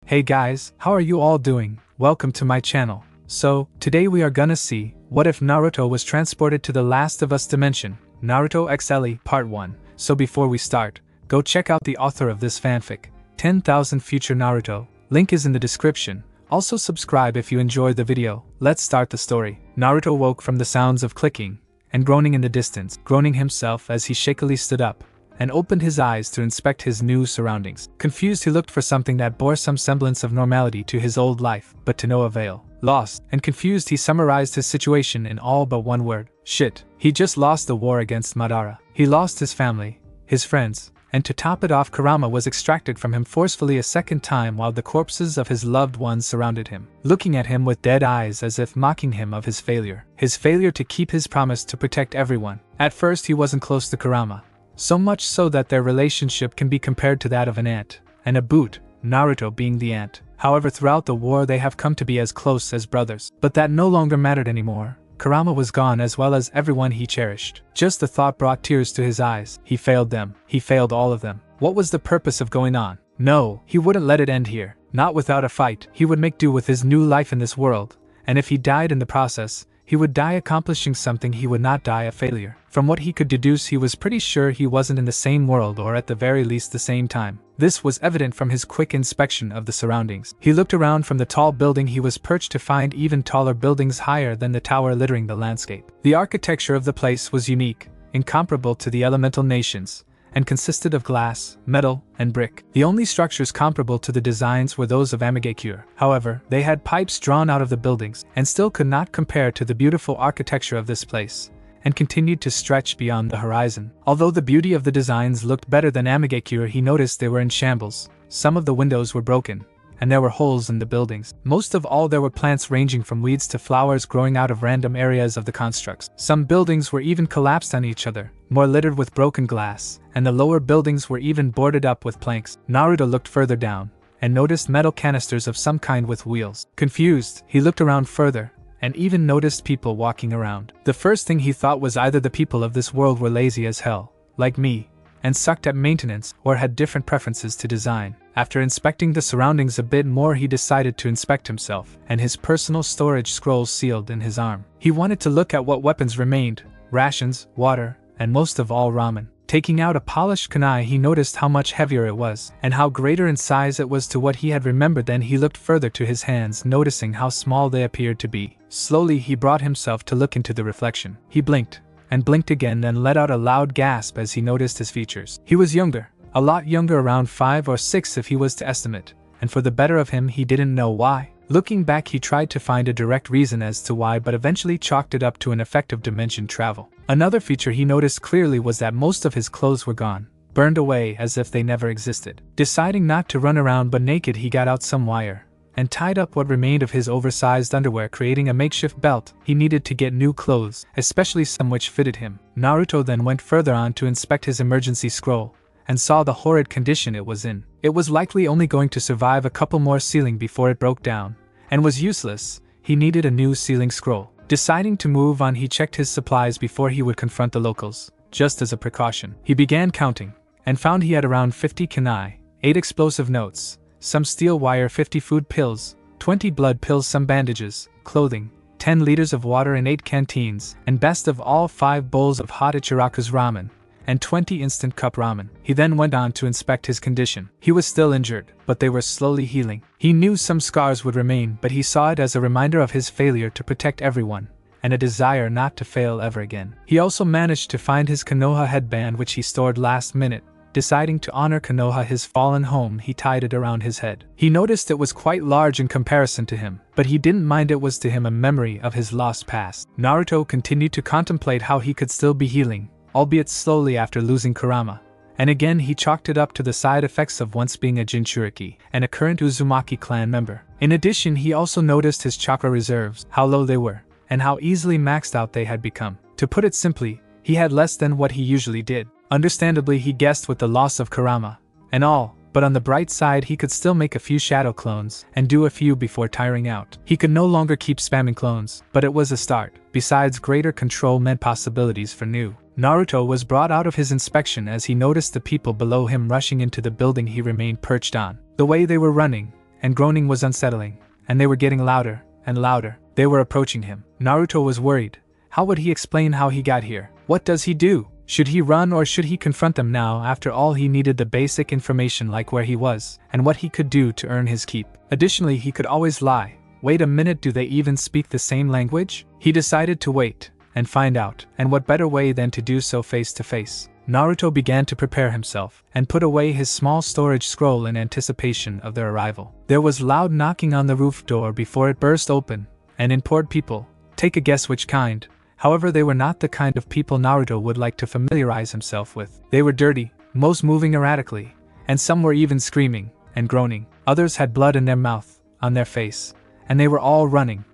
Hey guys, how are you all doing? Welcome to my channel. So, today we are gonna see, what if Naruto was transported to the Last of Us dimension, Naruto x Ellie Part 1. So before we start, go check out the author of this fanfic, 10,000 Future Naruto, link is in the description. Also subscribe if you enjoyed the video. Let's start the story. Naruto woke from the sounds of clicking and groaning in the distance, groaning himself as he shakily stood up and opened his eyes to inspect his new surroundings. Confused, he looked for something that bore some semblance of normality to his old life, but to no avail. Lost and confused, he summarized his situation in all but one word: shit. He just lost the war against Madara. He lost his family, his friends, and to top it off, Kurama was extracted from him forcefully a second time while the corpses of his loved ones surrounded him, looking at him with dead eyes as if mocking him of his failure to keep his promise to protect everyone. At first he wasn't close to Kurama, so much so that their relationship can be compared to that of an ant and a boot, Naruto being the ant. However, throughout the war they have come to be as close as brothers. But that no longer mattered anymore. Kurama was gone, as well as everyone he cherished. Just the thought brought tears to his eyes. He failed them. He failed all of them. What was the purpose of going on? No, he wouldn't let it end here. Not without a fight. He would make do with his new life in this world, and if he died in the process, he would die accomplishing something. He would not die a failure. From what he could deduce, he was pretty sure he wasn't in the same world, or at the very least the same time. This was evident from his quick inspection of the surroundings. He looked around from the tall building he was perched to find even taller buildings higher than the tower littering the landscape. The architecture of the place was unique, incomparable to the elemental nations, and consisted of glass, metal, and brick. The only structures comparable to the designs were those of Amigakure. However, they had pipes drawn out of the buildings, and still could not compare to the beautiful architecture of this place, and continued to stretch beyond the horizon. Although the beauty of the designs looked better than Amigakure, he noticed they were in shambles. Some of the windows were broken, and there were holes in the buildings. Most of all, there were plants ranging from weeds to flowers growing out of random areas of the constructs. Some buildings were even collapsed on each other, more littered with broken glass, and the lower buildings were even boarded up with planks. Naruto looked further down, and noticed metal canisters of some kind with wheels. Confused, he looked around further, and even noticed people walking around. The first thing he thought was either the people of this world were lazy as hell, like me, and sucked at maintenance, or had different preferences to design. After inspecting the surroundings a bit more, he decided to inspect himself, and his personal storage scrolls sealed in his arm. He wanted to look at what weapons remained, rations, water, and most of all ramen. Taking out a polished kunai, he noticed how much heavier it was, and how greater in size it was to what he had remembered. Then he looked further to his hands, noticing how small they appeared to be. Slowly he brought himself to look into the reflection. He blinked, and blinked again, then let out a loud gasp as he noticed his features. He was younger, a lot younger, around 5 or 6 if he was to estimate, and for the better of him he didn't know why. Looking back, he tried to find a direct reason as to why, but eventually chalked it up to an effect of dimension travel. Another feature he noticed clearly was that most of his clothes were gone, burned away as if they never existed. Deciding not to run around but naked, he got out some wire and tied up what remained of his oversized underwear, creating a makeshift belt. He needed to get new clothes, especially some which fitted him. Naruto then went further on to inspect his emergency scroll, and saw the horrid condition it was in. It was likely only going to survive a couple more sealing before it broke down, and was useless. He needed a new sealing scroll. Deciding to move on, he checked his supplies before he would confront the locals. Just as a precaution, he began counting, and found he had around 50 kunai, 8 explosive notes, some steel wire, 50 food pills, 20 blood pills, some bandages, clothing, 10 liters of water in 8 canteens, and best of all, 5 bowls of hot Ichiraku's ramen, and 20 instant cup ramen. He then went on to inspect his condition. He was still injured, but they were slowly healing. He knew some scars would remain, but he saw it as a reminder of his failure to protect everyone, and a desire not to fail ever again. He also managed to find his Konoha headband, which he stored last minute. Deciding to honor Konoha, his fallen home, he tied it around his head. He noticed it was quite large in comparison to him, but he didn't mind. It was to him a memory of his lost past. Naruto continued to contemplate how he could still be healing, albeit slowly, after losing Kurama, and again he chalked it up to the side effects of once being a Jinchuriki and a current Uzumaki clan member. In addition, he also noticed his chakra reserves, how low they were, and how easily maxed out they had become. To put it simply, he had less than what he usually did. Understandably, he guessed with the loss of Kurama and all, but on the bright side, he could still make a few shadow clones and do a few before tiring out. He could no longer keep spamming clones, but it was a start. Besides, greater control meant possibilities for new. Naruto was brought out of his inspection as he noticed the people below him rushing into the building he remained perched on. The way they were running, and groaning was unsettling, and they were getting louder and louder. They were approaching him. Naruto was worried. How would he explain how he got here? What does he do? Should he run or should he confront them now? After all, he needed the basic information like where he was, and what he could do to earn his keep. Additionally, he could always lie. Wait a minute, do they even speak the same language? He decided to wait and find out, and what better way than to do so face to face. Naruto began to prepare himself, and put away his small storage scroll in anticipation of their arrival. There was loud knocking on the roof door before it burst open, and in poured people. Take a guess which kind. However, they were not the kind of people Naruto would like to familiarize himself with. They were dirty, most moving erratically, and some were even screaming and groaning. Others had blood in their mouth, on their face, and they were all running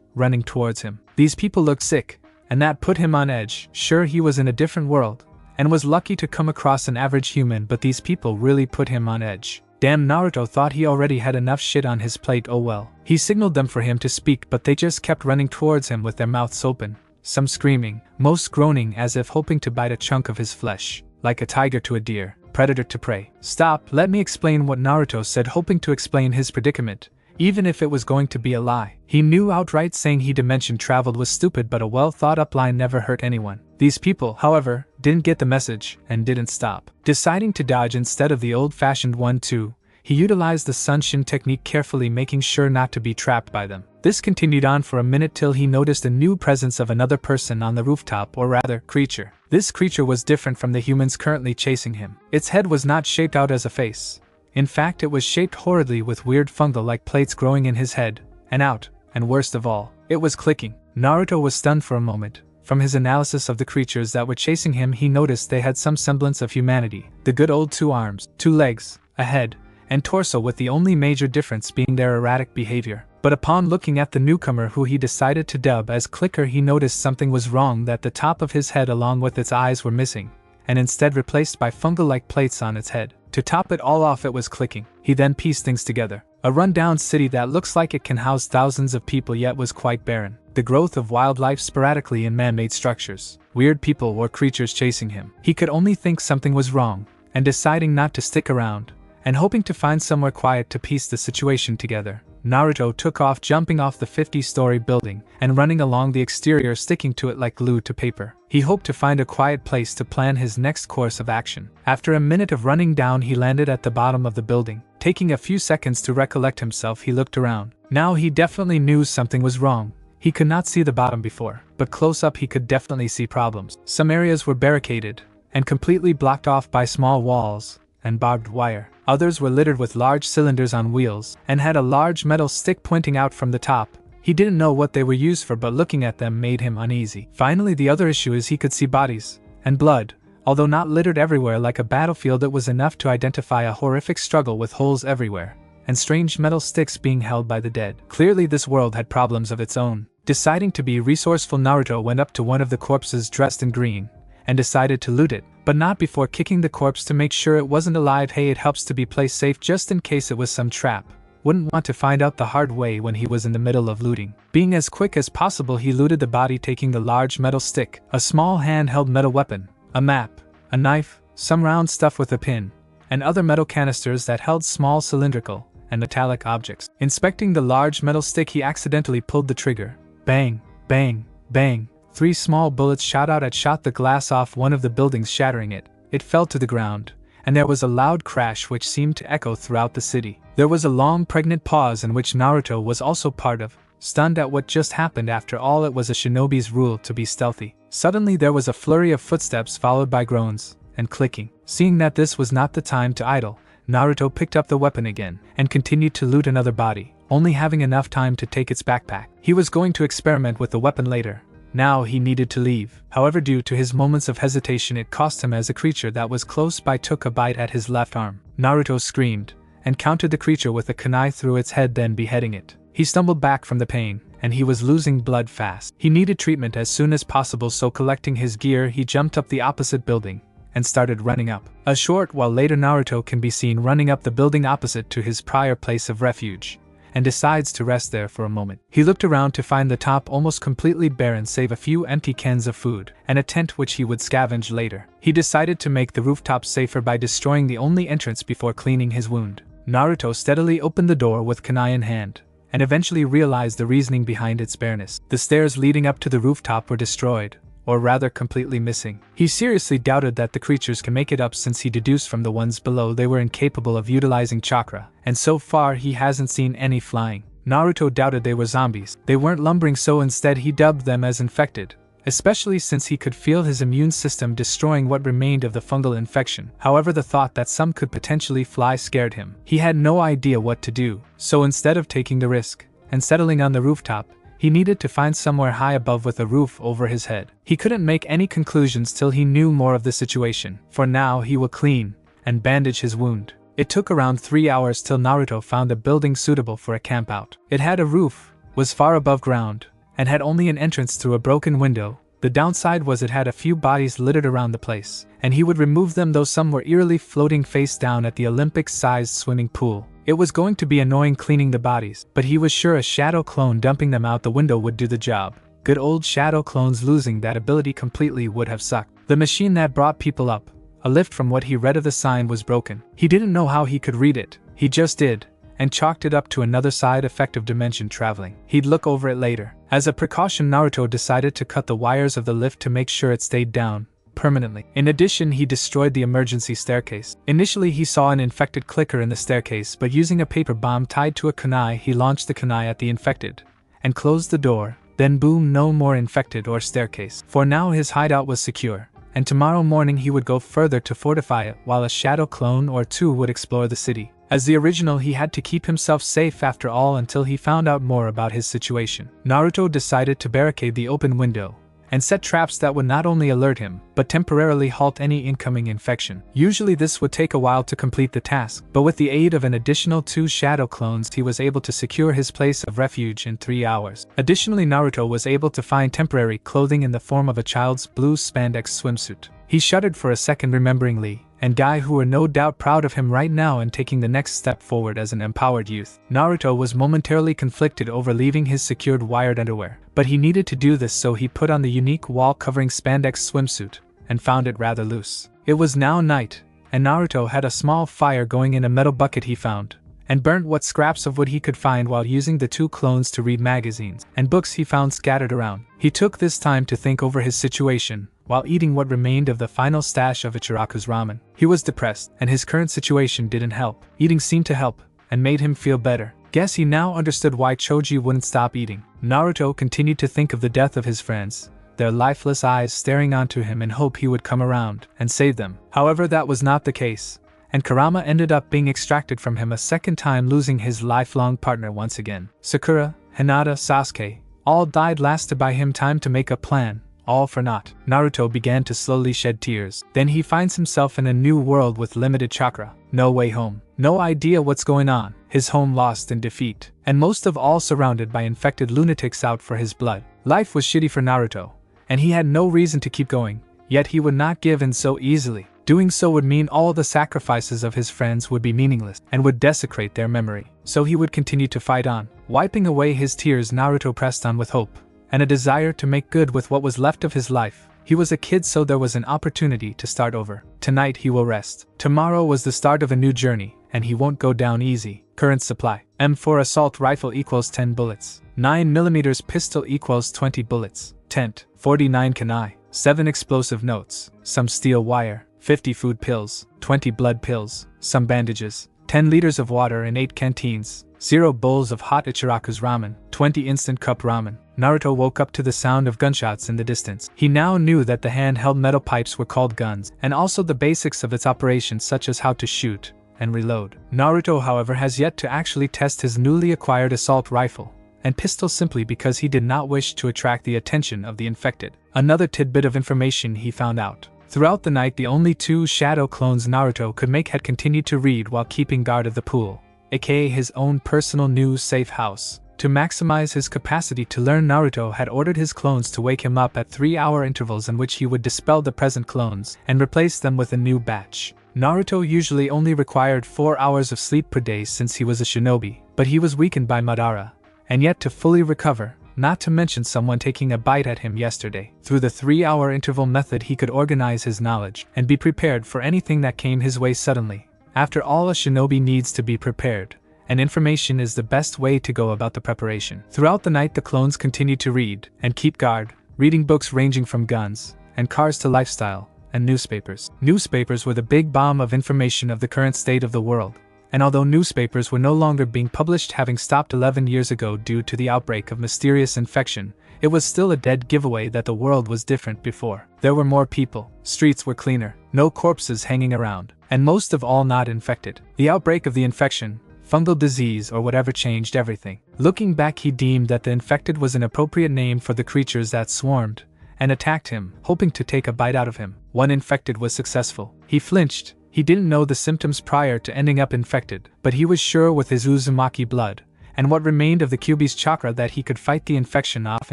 towards him. These people looked sick, and that put him on edge. Sure, he was in a different world, and was lucky to come across an average human, but these people really put him on edge. Damn, Naruto thought he already had enough shit on his plate. Oh well. He signaled them for him to speak, but they just kept running towards him with their mouths open, some screaming, most groaning as if hoping to bite a chunk of his flesh, like a tiger to a deer, predator to prey. Stop, let me explain what Naruto said, hoping to explain his predicament, even if it was going to be a lie. He knew outright saying he dimension traveled was stupid, but a well-thought-up line never hurt anyone. These people, however, didn't get the message, and didn't stop. Deciding to dodge instead of the old-fashioned 1-2, he utilized the Sunshin technique, carefully making sure not to be trapped by them. This continued on for a minute till he noticed a new presence of another person on the rooftop, or rather, creature. This creature was different from the humans currently chasing him. Its head was not shaped out as a face. In fact, it was shaped horridly with weird fungal-like plates growing in his head, and out, and worst of all, it was clicking. Naruto was stunned for a moment. From his analysis of the creatures that were chasing him, he noticed they had some semblance of humanity. The good old 2 arms, 2 legs, a head, and torso, with the only major difference being their erratic behavior. But upon looking at the newcomer, who he decided to dub as Clicker, he noticed something was wrong, that the top of his head along with its eyes were missing, and instead replaced by fungal-like plates on its head. To top it all off, it was clicking. He then pieced things together. A run-down city that looks like it can house thousands of people yet was quite barren. The growth of wildlife sporadically in man-made structures. Weird people or creatures chasing him. He could only think something was wrong, and deciding not to stick around, and hoping to find somewhere quiet to piece the situation together, Naruto took off, jumping off the 50-story building and running along the exterior, sticking to it like glue to paper. He hoped to find a quiet place to plan his next course of action. After a minute of running down, he landed at the bottom of the building. Taking a few seconds to recollect himself, he looked around. Now he definitely knew something was wrong. He could not see the bottom before, but close up he could definitely see problems. Some areas were barricaded and completely blocked off by small walls and barbed wire. Others were littered with large cylinders on wheels, and had a large metal stick pointing out from the top. He didn't know what they were used for, but looking at them made him uneasy. Finally, the other issue is he could see bodies and blood. Although not littered everywhere like a battlefield, it was enough to identify a horrific struggle with holes everywhere, and strange metal sticks being held by the dead. Clearly this world had problems of its own. Deciding to be resourceful, Naruto went up to one of the corpses dressed in green, and decided to loot it, but not before kicking the corpse to make sure it wasn't alive. Hey, it helps to be placed safe just in case it was some trap. Wouldn't want to find out the hard way when he was in the middle of looting. Being as quick as possible, he looted the body, taking the large metal stick, a small handheld metal weapon, a map, a knife, some round stuff with a pin, and other metal canisters that held small cylindrical and metallic objects. Inspecting the large metal stick, he accidentally pulled the trigger. Bang, bang, bang. 3 small bullets shot out and shot the glass off one of the buildings, shattering it. It fell to the ground, and there was a loud crash which seemed to echo throughout the city. There was a long pregnant pause in which Naruto was also part of, stunned at what just happened. After all, it was a shinobi's rule to be stealthy. Suddenly there was a flurry of footsteps followed by groans and clicking. Seeing that this was not the time to idle, Naruto picked up the weapon again and continued to loot another body, only having enough time to take its backpack. He was going to experiment with the weapon later. Now he needed to leave. However, due to his moments of hesitation, it cost him, as a creature that was close by took a bite at his left arm. Naruto screamed and countered the creature with a kunai through its head, then beheading it. He stumbled back from the pain, and he was losing blood fast. He needed treatment as soon as possible, so collecting his gear, he jumped up the opposite building and started running up. A short while later, Naruto can be seen running up the building opposite to his prior place of refuge, and decides to rest there for a moment. He looked around to find the top almost completely barren save a few empty cans of food and a tent which he would scavenge later. He decided to make the rooftop safer by destroying the only entrance before cleaning his wound. Naruto steadily opened the door with kunai in hand, and eventually realized the reasoning behind its bareness. The stairs leading up to the rooftop were destroyed, or rather completely missing. He seriously doubted that the creatures can make it up since he deduced from the ones below they were incapable of utilizing chakra, and so far he hasn't seen any flying. Naruto doubted they were zombies. They weren't lumbering, so instead he dubbed them as infected, especially since he could feel his immune system destroying what remained of the fungal infection. However, the thought that some could potentially fly scared him. He had no idea what to do, so instead of taking the risk and settling on the rooftop, he needed to find somewhere high above with a roof over his head. He couldn't make any conclusions till he knew more of the situation. For now, he will clean and bandage his wound. It took around 3 hours till Naruto found a building suitable for a campout. It had a roof, was far above ground, and had only an entrance through a broken window. The downside was it had a few bodies littered around the place, and he would remove them, though some were eerily floating face down at the Olympic-sized swimming pool. It was going to be annoying cleaning the bodies, but he was sure a shadow clone dumping them out the window would do the job. Good old shadow clones losing that ability completely would have sucked. The machine that brought people up, a lift from what he read of the sign, was broken. He didn't know how he could read it, he just did, and chalked it up to another side effect of dimension traveling. He'd look over it later. As a precaution, Naruto decided to cut the wires of the lift to make sure it stayed down permanently. In addition, he destroyed the emergency staircase. Initially, he saw an infected clicker in the staircase, but using a paper bomb tied to a kunai, he launched the kunai at the infected and closed the door. Then boom, no more infected or staircase. For now, his hideout was secure, and tomorrow morning he would go further to fortify it, while a shadow clone or two would explore the city. As the original, he had to keep himself safe after all until he found out more about his situation. Naruto decided to barricade the open window and set traps that would not only alert him, but temporarily halt any incoming infection. Usually this would take a while to complete the task, but with the aid of an additional 2 shadow clones he was able to secure his place of refuge in 3 hours. Additionally, Naruto was able to find temporary clothing in the form of a child's blue spandex swimsuit. He shuddered for a second, remembering Lee and Guy, who were no doubt proud of him right now and taking the next step forward as an empowered youth. Naruto was momentarily conflicted over leaving his secured wired underwear, but he needed to do this, so he put on the unique wall-covering spandex swimsuit and found it rather loose. It was now night, and Naruto had a small fire going in a metal bucket he found, and burnt what scraps of wood he could find while using the 2 clones to read magazines and books he found scattered around. He took this time to think over his situation, while eating what remained of the final stash of Ichiraku's ramen. He was depressed, and his current situation didn't help. Eating seemed to help, and made him feel better. Guess he now understood why Choji wouldn't stop eating. Naruto continued to think of the death of his friends, their lifeless eyes staring onto him in hope he would come around and save them. However, that was not the case, and Kurama ended up being extracted from him a second time, losing his lifelong partner once again. Sakura, Hinata, Sasuke, all died, lasted by him time to make a plan. All for naught. Naruto began to slowly shed tears. Then he finds himself in a new world with limited chakra. No way home. No idea what's going on. His home lost in defeat. And most of all surrounded by infected lunatics out for his blood. Life was shitty for Naruto, and he had no reason to keep going. Yet he would not give in so easily. Doing so would mean all the sacrifices of his friends would be meaningless and would desecrate their memory. So he would continue to fight on. Wiping away his tears, Naruto pressed on with hope and a desire to make good with what was left of his life. He was a kid, so there was an opportunity to start over. Tonight he will rest. Tomorrow was the start of a new journey, and he won't go down easy. Current supply: M4 assault rifle equals 10 bullets. 9mm pistol equals 20 bullets. Tent: 49 kunai. 7 explosive notes. Some steel wire. 50 food pills. 20 blood pills. Some bandages. 10 liters of water in 8 canteens. 0 bowls of hot Ichiraku's ramen. 20 instant cup ramen. Naruto woke up to the sound of gunshots in the distance. He now knew that the handheld metal pipes were called guns, and also the basics of its operation, such as how to shoot and reload. Naruto, however, has yet to actually test his newly acquired assault rifle and pistol, simply because he did not wish to attract the attention of the infected. Another tidbit of information he found out. Throughout the night, the only 2 shadow clones Naruto could make had continued to read while keeping guard of the pool, aka his own personal new safe house. To maximize his capacity to learn, Naruto had ordered his clones to wake him up at 3-hour intervals, in which he would dispel the present clones and replace them with a new batch. Naruto usually only required 4 hours of sleep per day since he was a shinobi, but he was weakened by Madara, and yet to fully recover, not to mention someone taking a bite at him yesterday. Through the 3-hour interval method, he could organize his knowledge and be prepared for anything that came his way suddenly, After all, a shinobi needs to be prepared, and information is the best way to go about the preparation. Throughout the night, the clones continued to read and keep guard, reading books ranging from guns and cars to lifestyle and newspapers. Newspapers were the big bomb of information of the current state of the world. And although newspapers were no longer being published, having stopped 11 years ago due to the outbreak of mysterious infection, it was still a dead giveaway that the world was different before. There were more people, streets were cleaner, no corpses hanging around, and most of all not infected. The outbreak of the infection, fungal disease or whatever, changed everything. Looking back, he deemed that the infected was an appropriate name for the creatures that swarmed and attacked him, hoping to take a bite out of him. One infected was successful. He flinched. He didn't know the symptoms prior to ending up infected, but he was sure with his Uzumaki blood and what remained of the Kyuubi's chakra that he could fight the infection off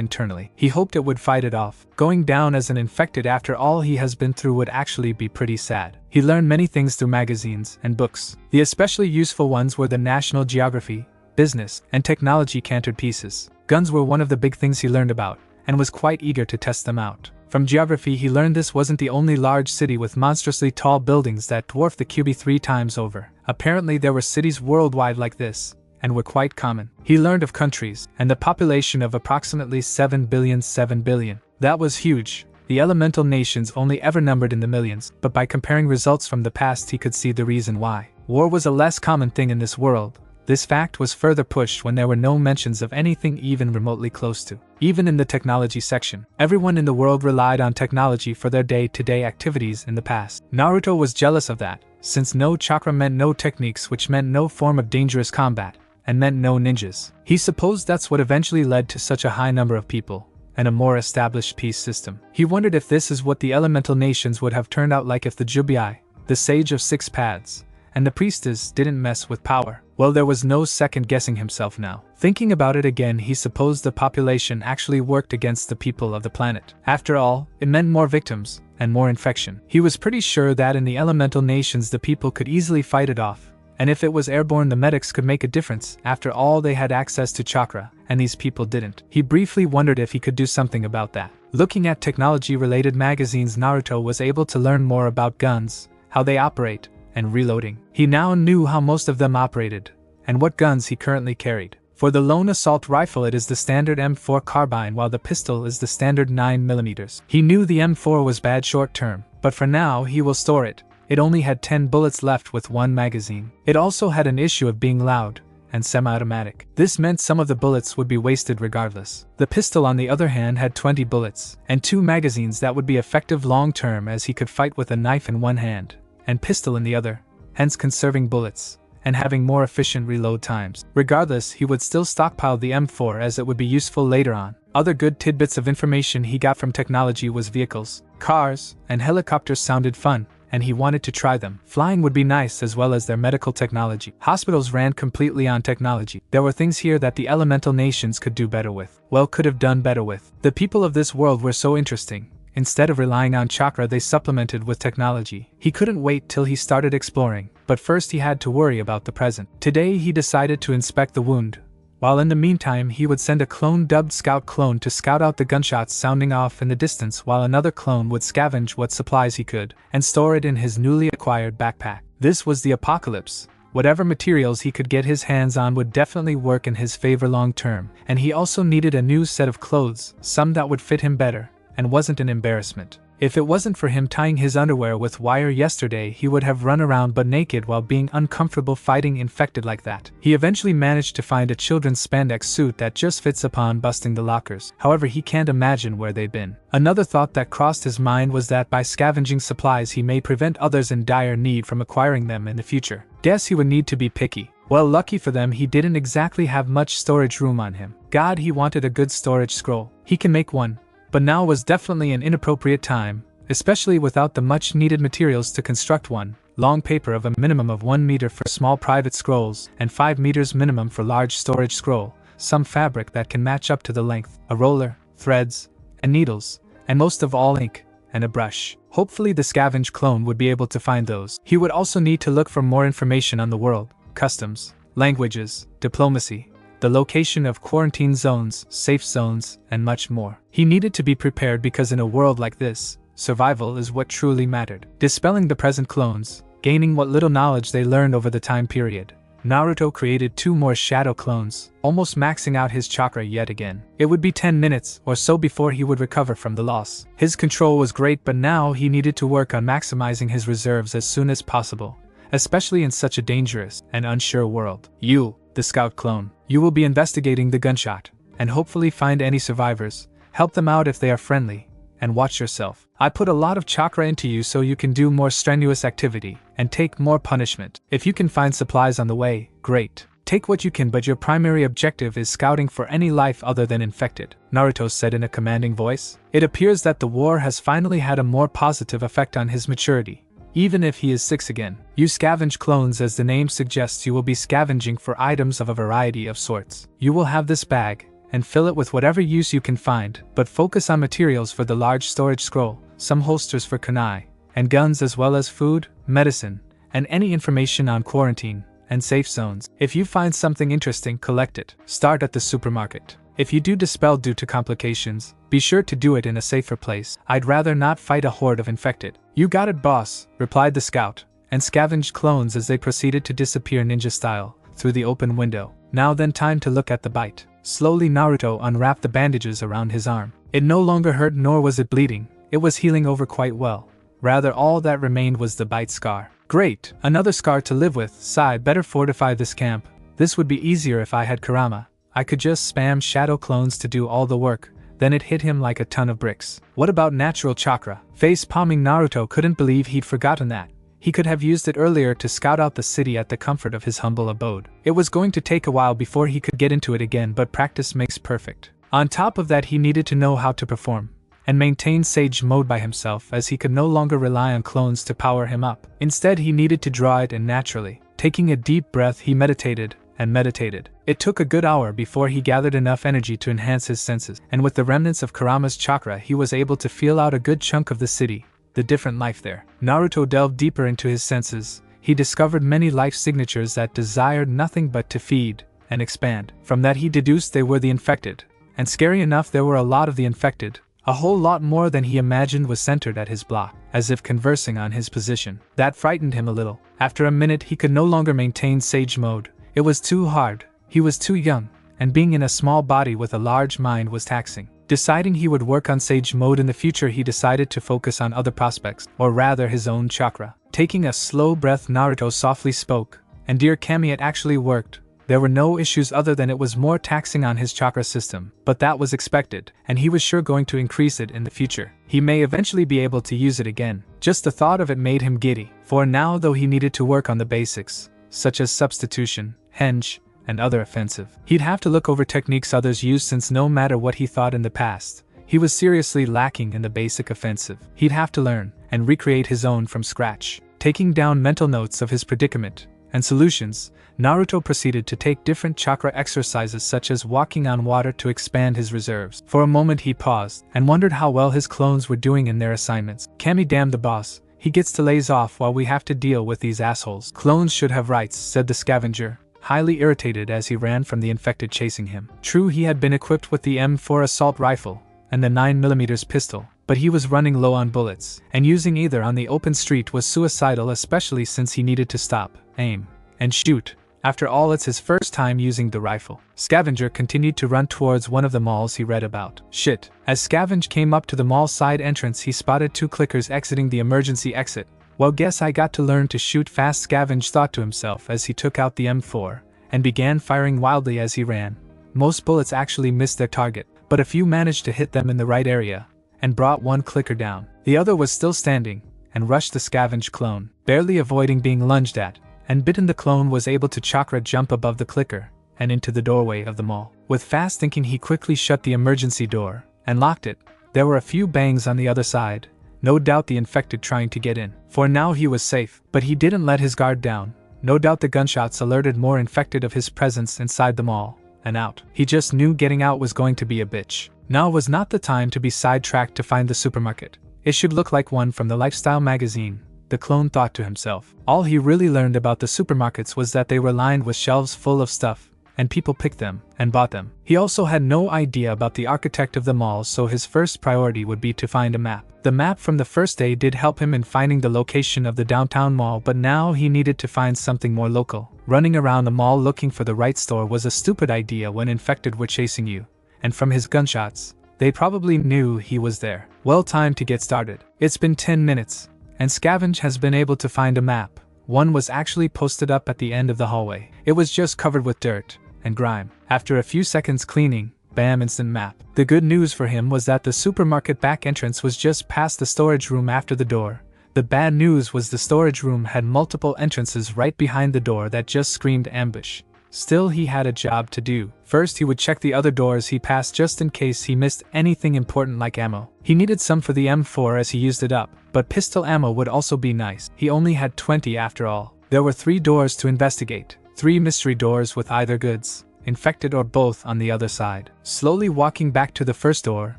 internally. He hoped it would fight it off. Going down as an infected after all he has been through would actually be pretty sad. He learned many things through magazines and books. The especially useful ones were the national geography, business, and technology cantered pieces. Guns were one of the big things he learned about, and was quite eager to test them out. From geography he learned this wasn't the only large city with monstrously tall buildings that dwarfed the Kyuubi 3 times over. Apparently there were cities worldwide like this, and were quite common. He learned of countries, and the population of approximately 7 billion. That was huge. The elemental nations only ever numbered in the millions, but by comparing results from the past he could see the reason why. War was a less common thing in this world. This fact was further pushed when there were no mentions of anything even remotely close to. Even in the technology section, everyone in the world relied on technology for their day-to-day activities in the past. Naruto was jealous of that, since no chakra meant no techniques, which meant no form of dangerous combat, and meant no ninjas. He supposed that's what eventually led to such a high number of people, and a more established peace system. He wondered if this is what the elemental nations would have turned out like if the Jubai, the sage of 6 paths, and the priestess didn't mess with power. Well, there was no second guessing himself now. Thinking about it again, he supposed the population actually worked against the people of the planet. After all, it meant more victims, and more infection. He was pretty sure that in the elemental nations the people could easily fight it off, and if it was airborne the medics could make a difference. After all, they had access to chakra, and these people didn't. He briefly wondered if he could do something about that. Looking at technology-related magazines, Naruto was able to learn more about guns, how they operate, and reloading. He now knew how most of them operated, and what guns he currently carried. For the lone assault rifle it is the standard M4 carbine, while the pistol is the standard 9mm. He knew the M4 was bad short term, but for now he will store it. It only had 10 bullets left with one magazine. It also had an issue of being loud and semi-automatic. This meant some of the bullets would be wasted regardless. The pistol on the other hand had 20 bullets, and 2 magazines that would be effective long-term, as he could fight with a knife in one hand and pistol in the other, hence conserving bullets and having more efficient reload times. Regardless, he would still stockpile the M4 as it would be useful later on. Other good tidbits of information he got from technology was vehicles, cars, and helicopters sounded fun, and he wanted to try them. Flying would be nice, as well as their medical technology. Hospitals ran completely on technology. There were things here that the elemental nations could do better with. Well, could have done better with. The people of this world were so interesting. Instead of relying on chakra, they supplemented with technology. He couldn't wait till he started exploring, but first he had to worry about the present. Today he decided to inspect the wound, while in the meantime he would send a clone dubbed Scout Clone to scout out the gunshots sounding off in the distance, while another clone would scavenge what supplies he could and store it in his newly acquired backpack. This was the apocalypse. Whatever materials he could get his hands on would definitely work in his favor long term, and he also needed a new set of clothes, some that would fit him better and wasn't an embarrassment. If it wasn't for him tying his underwear with wire yesterday, he would have run around butt naked while being uncomfortable fighting infected like that. He eventually managed to find a children's spandex suit that just fits upon busting the lockers. However, he can't imagine where they'd been. Another thought that crossed his mind was that by scavenging supplies he may prevent others in dire need from acquiring them in the future. Guess he would need to be picky. Well, lucky for them, he didn't exactly have much storage room on him. God, he wanted a good storage scroll. He can make one. But now was definitely an inappropriate time, especially without the much needed materials to construct one. Long paper of a minimum of 1 meter for small private scrolls, and 5 meters minimum for large storage scroll, some fabric that can match up to the length, a roller, threads, and needles, and most of all ink, and a brush. Hopefully the scavenge clone would be able to find those. He would also need to look for more information on the world, customs, languages, diplomacy, the location of quarantine zones, safe zones, and much more. He needed to be prepared because in a world like this, survival is what truly mattered. Dispelling the present clones, gaining what little knowledge they learned over the time period. Naruto created 2 more shadow clones, almost maxing out his chakra yet again. It would be 10 minutes or so before he would recover from the loss. His control was great, but now he needed to work on maximizing his reserves as soon as possible, especially in such a dangerous and unsure world. You, the scout clone, you will be investigating the gunshot, and hopefully find any survivors, help them out if they are friendly, and watch yourself. I put a lot of chakra into you so you can do more strenuous activity, and take more punishment. If you can find supplies on the way, great. Take what you can, but your primary objective is scouting for any life other than infected, Naruto said in a commanding voice. It appears that the war has finally had a more positive effect on his maturity, even if he is 6 again. You scavenge clones. As the name suggests, you will be scavenging for items of a variety of sorts. You will have this bag, and fill it with whatever use you can find, but focus on materials for the large storage scroll, some holsters for kunai, and guns, as well as food, medicine, and any information on quarantine and safe zones. If you find something interesting, collect it. Start at the supermarket. If you do dispel due to complications, be sure to do it in a safer place. I'd rather not fight a horde of infected. You got it, boss, replied the scout, and scavenged clones as they proceeded to disappear ninja style through the open window. Now then, time to look at the bite. Slowly Naruto unwrapped the bandages around his arm. It no longer hurt, nor was it bleeding. It was healing over quite well. Rather, all that remained was the bite scar. Great, another scar to live with. Sigh, better fortify this camp. This would be easier if I had Kurama. I could just spam shadow clones to do all the work. Then it hit him like a ton of bricks. What about natural chakra? Face palming, Naruto couldn't believe he'd forgotten that. He could have used it earlier to scout out the city at the comfort of his humble abode. It was going to take a while before he could get into it again, but practice makes perfect. On top of that, he needed to know how to perform and maintain sage mode by himself, as he could no longer rely on clones to power him up. Instead, he needed to draw it in naturally. Taking a deep breath, he meditated and meditated. It took a good hour before he gathered enough energy to enhance his senses, and with the remnants of Kurama's chakra, he was able to feel out a good chunk of the city, the different life there. Naruto delved deeper into his senses. He discovered many life signatures that desired nothing but to feed and expand. From that, he deduced they were the infected. And scary enough, there were a lot of the infected. A whole lot more than he imagined was centered at his block, as if conversing on his position. That frightened him a little. After a minute, he could no longer maintain sage mode. It was too hard. He was too young, and being in a small body with a large mind was taxing. Deciding he would work on sage mode in the future, he decided to focus on other prospects, or rather his own chakra. Taking a slow breath, Naruto softly spoke, and dear Kami, it actually worked. There were no issues other than it was more taxing on his chakra system, but that was expected, and he was sure going to increase it in the future. He may eventually be able to use it again. Just the thought of it made him giddy. For now, though, he needed to work on the basics, such as substitution, henge, and other offensive. He'd have to look over techniques others used, since no matter what he thought in the past, he was seriously lacking in the basic offensive. He'd have to learn and recreate his own from scratch. Taking down mental notes of his predicament and solutions, Naruto proceeded to take different chakra exercises, such as walking on water, to expand his reserves. For a moment he paused and wondered how well his clones were doing in their assignments. Kami, damn the boss, he gets to laze off while we have to deal with these assholes. Clones should have rights, said the scavenger, highly irritated as he ran from the infected chasing him. True, he had been equipped with the M4 assault rifle and the 9mm pistol, but he was running low on bullets, and using either on the open street was suicidal, especially since he needed to stop, aim, and shoot. After all, it's his first time using the rifle. Scavenger continued to run towards one of the malls he read about. Shit. As Scavenge came up to the mall side entrance, he spotted 2 clickers exiting the emergency exit. Well, guess I got to learn to shoot fast, Scavenge thought to himself as he took out the M4 and began firing wildly as he ran. Most bullets actually missed their target, but a few managed to hit them in the right area and brought one clicker down. The other was still standing and rushed the Scavenge clone, barely avoiding being lunged at, and bitten. The clone was able to chakra jump above the clicker and into the doorway of the mall. With fast thinking, he quickly shut the emergency door and locked it. There were a few bangs on the other side, no doubt the infected trying to get in. For now he was safe, but he didn't let his guard down. No doubt the gunshots alerted more infected of his presence inside the mall and out. He just knew getting out was going to be a bitch. Now was not the time to be sidetracked to find the supermarket. It should look like one from the lifestyle magazine, the clone thought to himself. All he really learned about the supermarkets was that they were lined with shelves full of stuff, and people picked them and bought them. He also had no idea about the architect of them all, so his first priority would be to find a map. The map from the first day did help him in finding the location of the downtown mall, but now he needed to find something more local. Running around the mall looking for the right store was a stupid idea when infected were chasing you, and from his gunshots, they probably knew he was there. Well, time to get started. It's been 10 minutes, and Scavenge has been able to find a map. One was actually posted up at the end of the hallway. It was just covered with dirt and grime. After a few seconds cleaning, bam, instant map. The good news for him was that the supermarket back entrance was just past the storage room after the door. The bad news was the storage room had multiple entrances right behind the door that just screamed ambush. Still, he had a job to do. First, he would check the other doors he passed just in case he missed anything important like ammo. He needed some for the M4 as he used it up, but pistol ammo would also be nice. He only had 20 after all. There were 3 doors to investigate. 3 mystery doors with either goods, infected or both on the other side. Slowly walking back to the first door,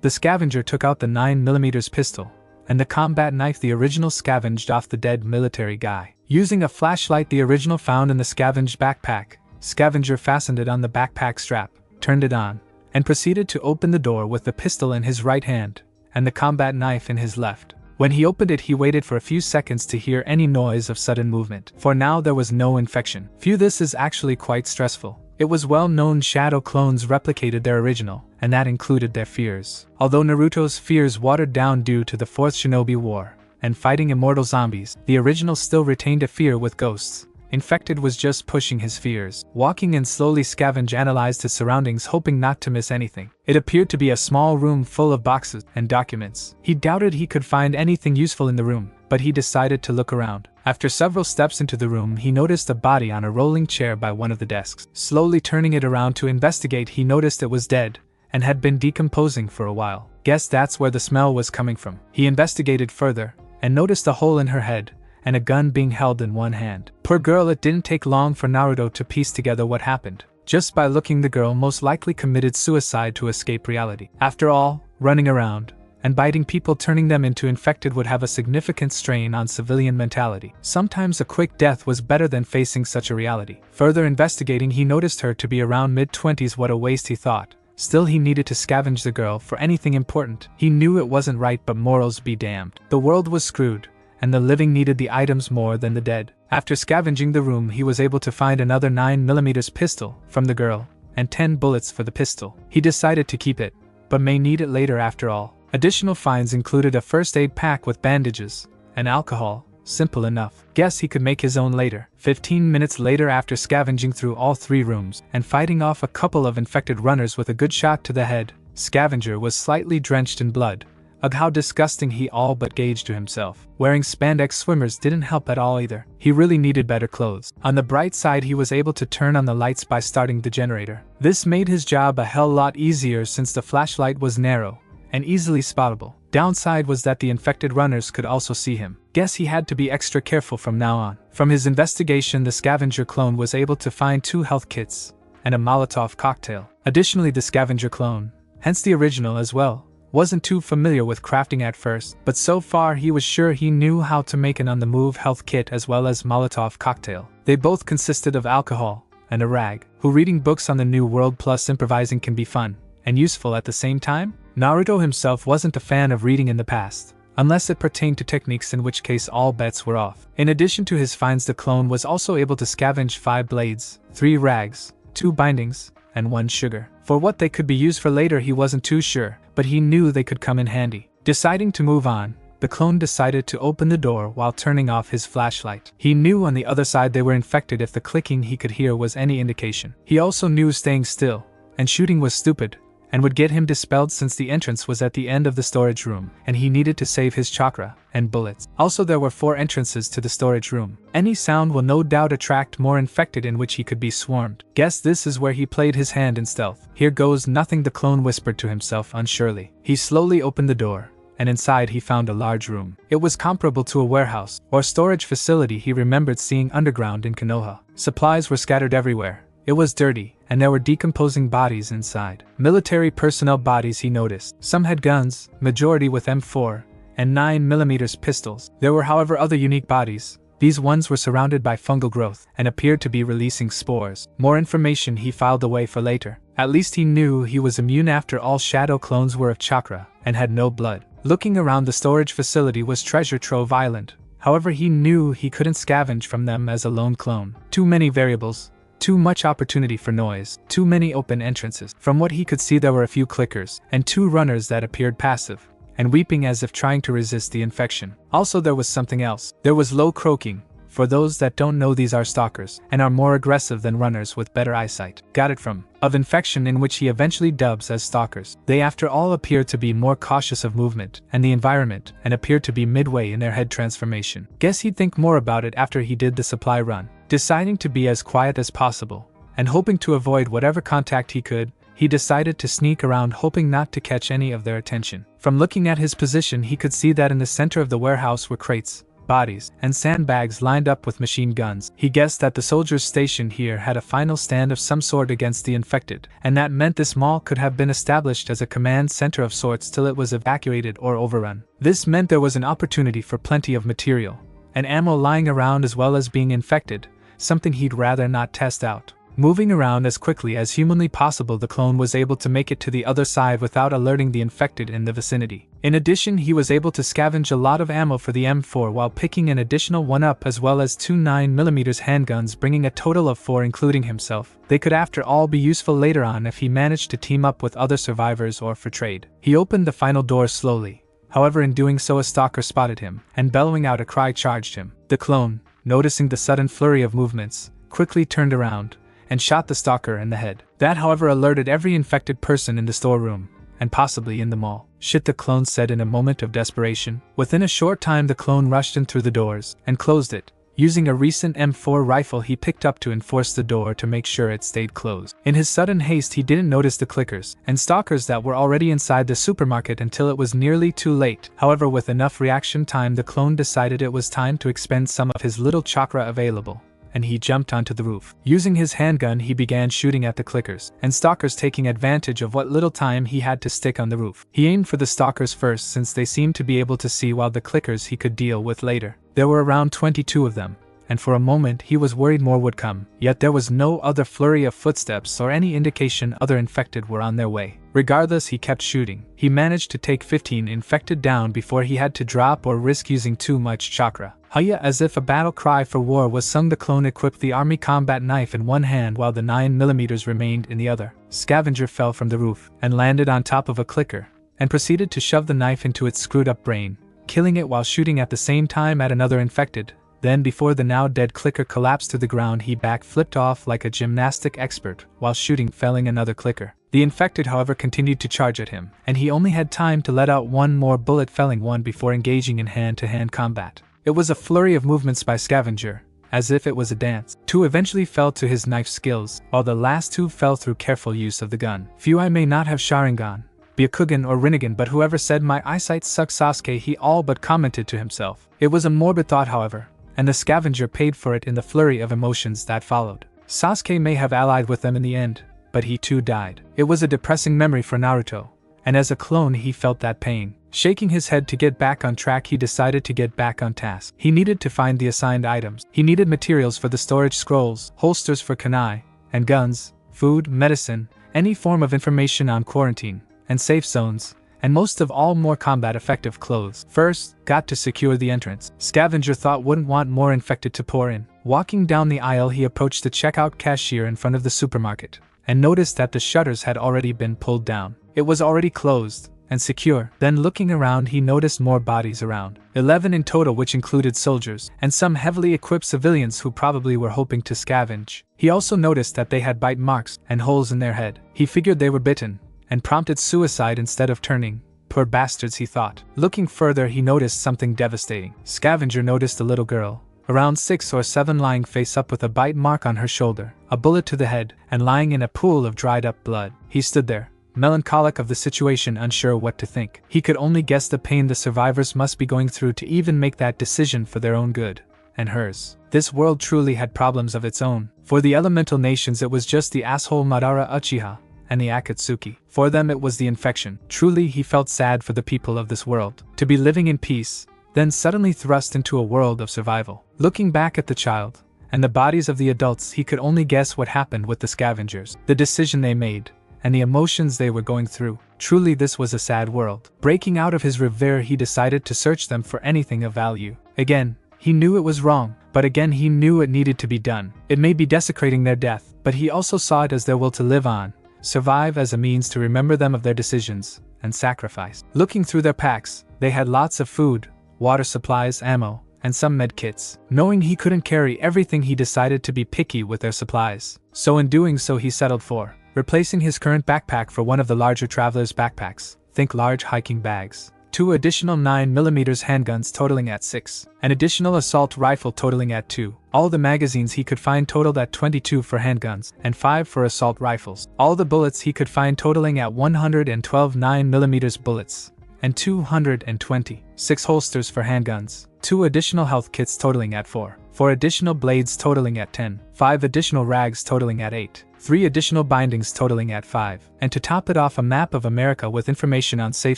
the scavenger took out the 9mm pistol and the combat knife the original scavenged off the dead military guy. Using a flashlight the original found in the scavenged backpack, Scavenger fastened it on the backpack strap, turned it on, and proceeded to open the door with the pistol in his right hand and the combat knife in his left. When he opened it, he waited for a few seconds to hear any noise of sudden movement. For now there was no infection. This is actually quite stressful. It was well known shadow clones replicated their original, and that included their fears. Although Naruto's fears watered down due to the 4th Shinobi War and fighting immortal zombies, the original still retained a fear with ghosts. Infected was just pushing his fears. Walking in slowly, Scavenge analyzed his surroundings, hoping not to miss anything. It appeared to be a small room full of boxes and documents. He doubted he could find anything useful in the room, but he decided to look around. After several steps into the room, he noticed a body on a rolling chair by one of the desks. Slowly turning it around to investigate, he noticed it was dead and had been decomposing for a while. Guess that's where the smell was coming from. He investigated further and noticed a hole in her head and a gun being held in one hand. Poor girl, it didn't take long for Naruto to piece together what happened. Just by looking, the girl most likely committed suicide to escape reality. After all, running around and biting people, turning them into infected, would have a significant strain on civilian mentality. Sometimes a quick death was better than facing such a reality. Further investigating, he noticed her to be around mid-20s. What a waste, he thought. Still, he needed to scavenge the girl for anything important. He knew it wasn't right, but morals be damned. The world was screwed, and the living needed the items more than the dead. After scavenging the room, he was able to find another 9mm pistol from the girl, and 10 bullets for the pistol. He decided to keep it, but may need it later after all. Additional finds included a first aid pack with bandages and alcohol. Simple enough. Guess he could make his own later. 15 minutes later, after scavenging through all 3 rooms and fighting off a couple of infected runners with a good shot to the head, Scavenger was slightly drenched in blood. Ugh, how disgusting, he all but gauged to himself. Wearing spandex swimmers didn't help at all either. He really needed better clothes. On the bright side, he was able to turn on the lights by starting the generator. This made his job a hell lot easier since the flashlight was narrow and easily spottable. Downside was that the infected runners could also see him. Guess he had to be extra careful from now on. From his investigation, the scavenger clone was able to find 2 health kits and a Molotov cocktail. Additionally, the scavenger clone, hence the original as well, wasn't too familiar with crafting at first, but so far he was sure he knew how to make an on-the-move health kit as well as Molotov cocktail. They both consisted of alcohol and a rag. Reading books on the new world plus improvising can be fun and useful at the same time? Naruto himself wasn't a fan of reading in the past, unless it pertained to techniques, in which case all bets were off. In addition to his finds, the clone was also able to scavenge 5 blades, 3 rags, 2 bindings, and 1 sugar. For what they could be used for later he wasn't too sure, but he knew they could come in handy. Deciding to move on, the clone decided to open the door while turning off his flashlight. He knew on the other side they were infected if the clicking he could hear was any indication. He also knew staying still and shooting was stupid and would get him dispelled, since the entrance was at the end of the storage room and he needed to save his chakra and bullets. Also, there were 4 entrances to the storage room. Any sound will no doubt attract more infected, in which he could be swarmed. Guess this is where he played his hand in stealth. Here goes nothing, the clone whispered to himself unsurely. He slowly opened the door, and inside he found a large room. It was comparable to a warehouse or storage facility he remembered seeing underground in Konoha. Supplies were scattered everywhere. It was dirty, and there were decomposing bodies inside. Military personnel bodies he noticed. Some had guns, majority with M4 and 9mm pistols. There were however other unique bodies, These ones were surrounded by fungal growth and appeared to be releasing spores. More information he filed away for later. At least he knew he was immune after all shadow clones were of chakra and had no blood. Looking around the storage facility was treasure trove island. However, he knew he couldn't scavenge from them as a lone clone. Too many variables. Too much opportunity for noise, too many open entrances. From what he could see, there were a few clickers, and 2 runners that appeared passive, and weeping as if trying to resist the infection. Also, there was something else. There was low croaking. For those that don't know, these are stalkers, and are more aggressive than runners with better eyesight. Got it from of infection, in which he eventually dubs as stalkers. They after all appear to be more cautious of movement and the environment, and appear to be midway in their head transformation. Guess he'd think more about it after he did the supply run. Deciding to be as quiet as possible, and hoping to avoid whatever contact he could, he decided to sneak around, hoping not to catch any of their attention. From looking at his position, he could see that in the center of the warehouse were crates, bodies, and sandbags lined up with machine guns. He guessed that the soldiers stationed here had a final stand of some sort against the infected, and that meant this mall could have been established as a command center of sorts till it was evacuated or overrun. This meant there was an opportunity for plenty of material and ammo lying around, as well as being infected, something he'd rather not test out. Moving around as quickly as humanly possible, the clone was able to make it to the other side without alerting the infected in the vicinity. In addition, he was able to scavenge a lot of ammo for the M4 while picking an additional one up, as well as 2 9mm handguns, bringing a total of 4 including himself. They could after all be useful later on if he managed to team up with other survivors or for trade. He opened the final door slowly. However, in doing so, a stalker spotted him, and bellowing out a cry charged him. The clone, noticing the sudden flurry of movements, quickly turned around and shot the stalker in the head. That, however, alerted every infected person in the storeroom, and possibly in the mall. Shit, the clone said in a moment of desperation. Within a short time, the clone rushed in through the doors and closed it, using a recent M4 rifle he picked up to enforce the door to make sure it stayed closed. In his sudden haste, he didn't notice the clickers and stalkers that were already inside the supermarket until it was nearly too late. However, with enough reaction time, the clone decided it was time to expend some of his little chakra available, and he jumped onto the roof. Using his handgun, he began shooting at the clickers and stalkers, taking advantage of what little time he had to stick on the roof. He aimed for the stalkers first, since they seemed to be able to see, while the clickers he could deal with later. There were around 22 of them, and for a moment he was worried more would come, yet there was no other flurry of footsteps or any indication other infected were on their way. Regardless, he kept shooting. He managed to take 15 infected down before he had to drop or risk using too much chakra. Haya, as if a battle cry for war was sung, the clone equipped the army combat knife in one hand while the 9mm remained in the other. Scavenger fell from the roof and landed on top of a clicker, and proceeded to shove the knife into its screwed up brain, killing it while shooting at the same time at another infected. Then, before the now dead clicker collapsed to the ground, he back-flipped off like a gymnastic expert while shooting, felling another clicker. The infected, however, continued to charge at him, and he only had time to let out one more bullet, felling one before engaging in hand-to-hand combat. It was a flurry of movements by Scavenger, as if it was a dance. 2 eventually fell to his knife skills, while the last 2 fell through careful use of the gun. Few I may not have Sharingan, Byakugan or Rinnegan, but whoever said my eyesight sucks Sasuke, he all but commented to himself. It was a morbid thought, however, and the Scavenger paid for it in the flurry of emotions that followed. Sasuke may have allied with them in the end, but he too died. It was a depressing memory for Naruto, and as a clone he felt that pain. Shaking his head to get back on track, he decided to get back on task. He needed to find the assigned items. He needed materials for the storage scrolls, holsters for kunai, and guns, food, medicine, any form of information on quarantine and safe zones, and most of all, more combat-effective clothes. First, got to secure the entrance. Scavenger thought wouldn't want more infected to pour in. Walking down the aisle, he approached the checkout cashier in front of the supermarket, and noticed that the shutters had already been pulled down. It was already closed and secure. Then, looking around, he noticed more bodies around. 11 in total, which included soldiers and some heavily equipped civilians who probably were hoping to scavenge. He also noticed that they had bite marks and holes in their head. He figured they were bitten, and prompted suicide instead of turning. Poor bastards, he thought. Looking further, he noticed something devastating. Scavenger noticed a little girl, around 6 or 7, lying face up with a bite mark on her shoulder, a bullet to the head, and lying in a pool of dried up blood. He stood there, melancholic of the situation, unsure what to think. He could only guess the pain the survivors must be going through to even make that decision for their own good, and hers. This world truly had problems of its own. For the elemental nations, it was just the asshole Madara Uchiha and the Akatsuki. For them, it was the infection. Truly, he felt sad for the people of this world. To be living in peace, then suddenly thrust into a world of survival. Looking back at the child, and the bodies of the adults, he could only guess what happened with the scavengers, the decision they made, and the emotions they were going through. Truly this was a sad world. Breaking out of his reverie, he decided to search them for anything of value. Again, he knew it was wrong, but again he knew it needed to be done. It may be desecrating their death, but he also saw it as their will to live on, survive, as a means to remember them of their decisions, and sacrifice. Looking through their packs, they had lots of food, water supplies, ammo, and some med kits. Knowing he couldn't carry everything, he decided to be picky with their supplies. So in doing so, he settled for replacing his current backpack for one of the larger traveler's backpacks, think large hiking bags, 2 additional 9mm handguns totaling at 6, an additional assault rifle totaling at 2, all the magazines he could find totaled at 22 for handguns, and 5 for assault rifles, all the bullets he could find totaling at 112 9mm bullets, and 220, 6 holsters for handguns, 2 additional health kits totaling at 4 additional blades totaling at 10, 5 additional rags totaling at 8, 3 additional bindings totaling at 5, and to top it off, a map of America with information on safe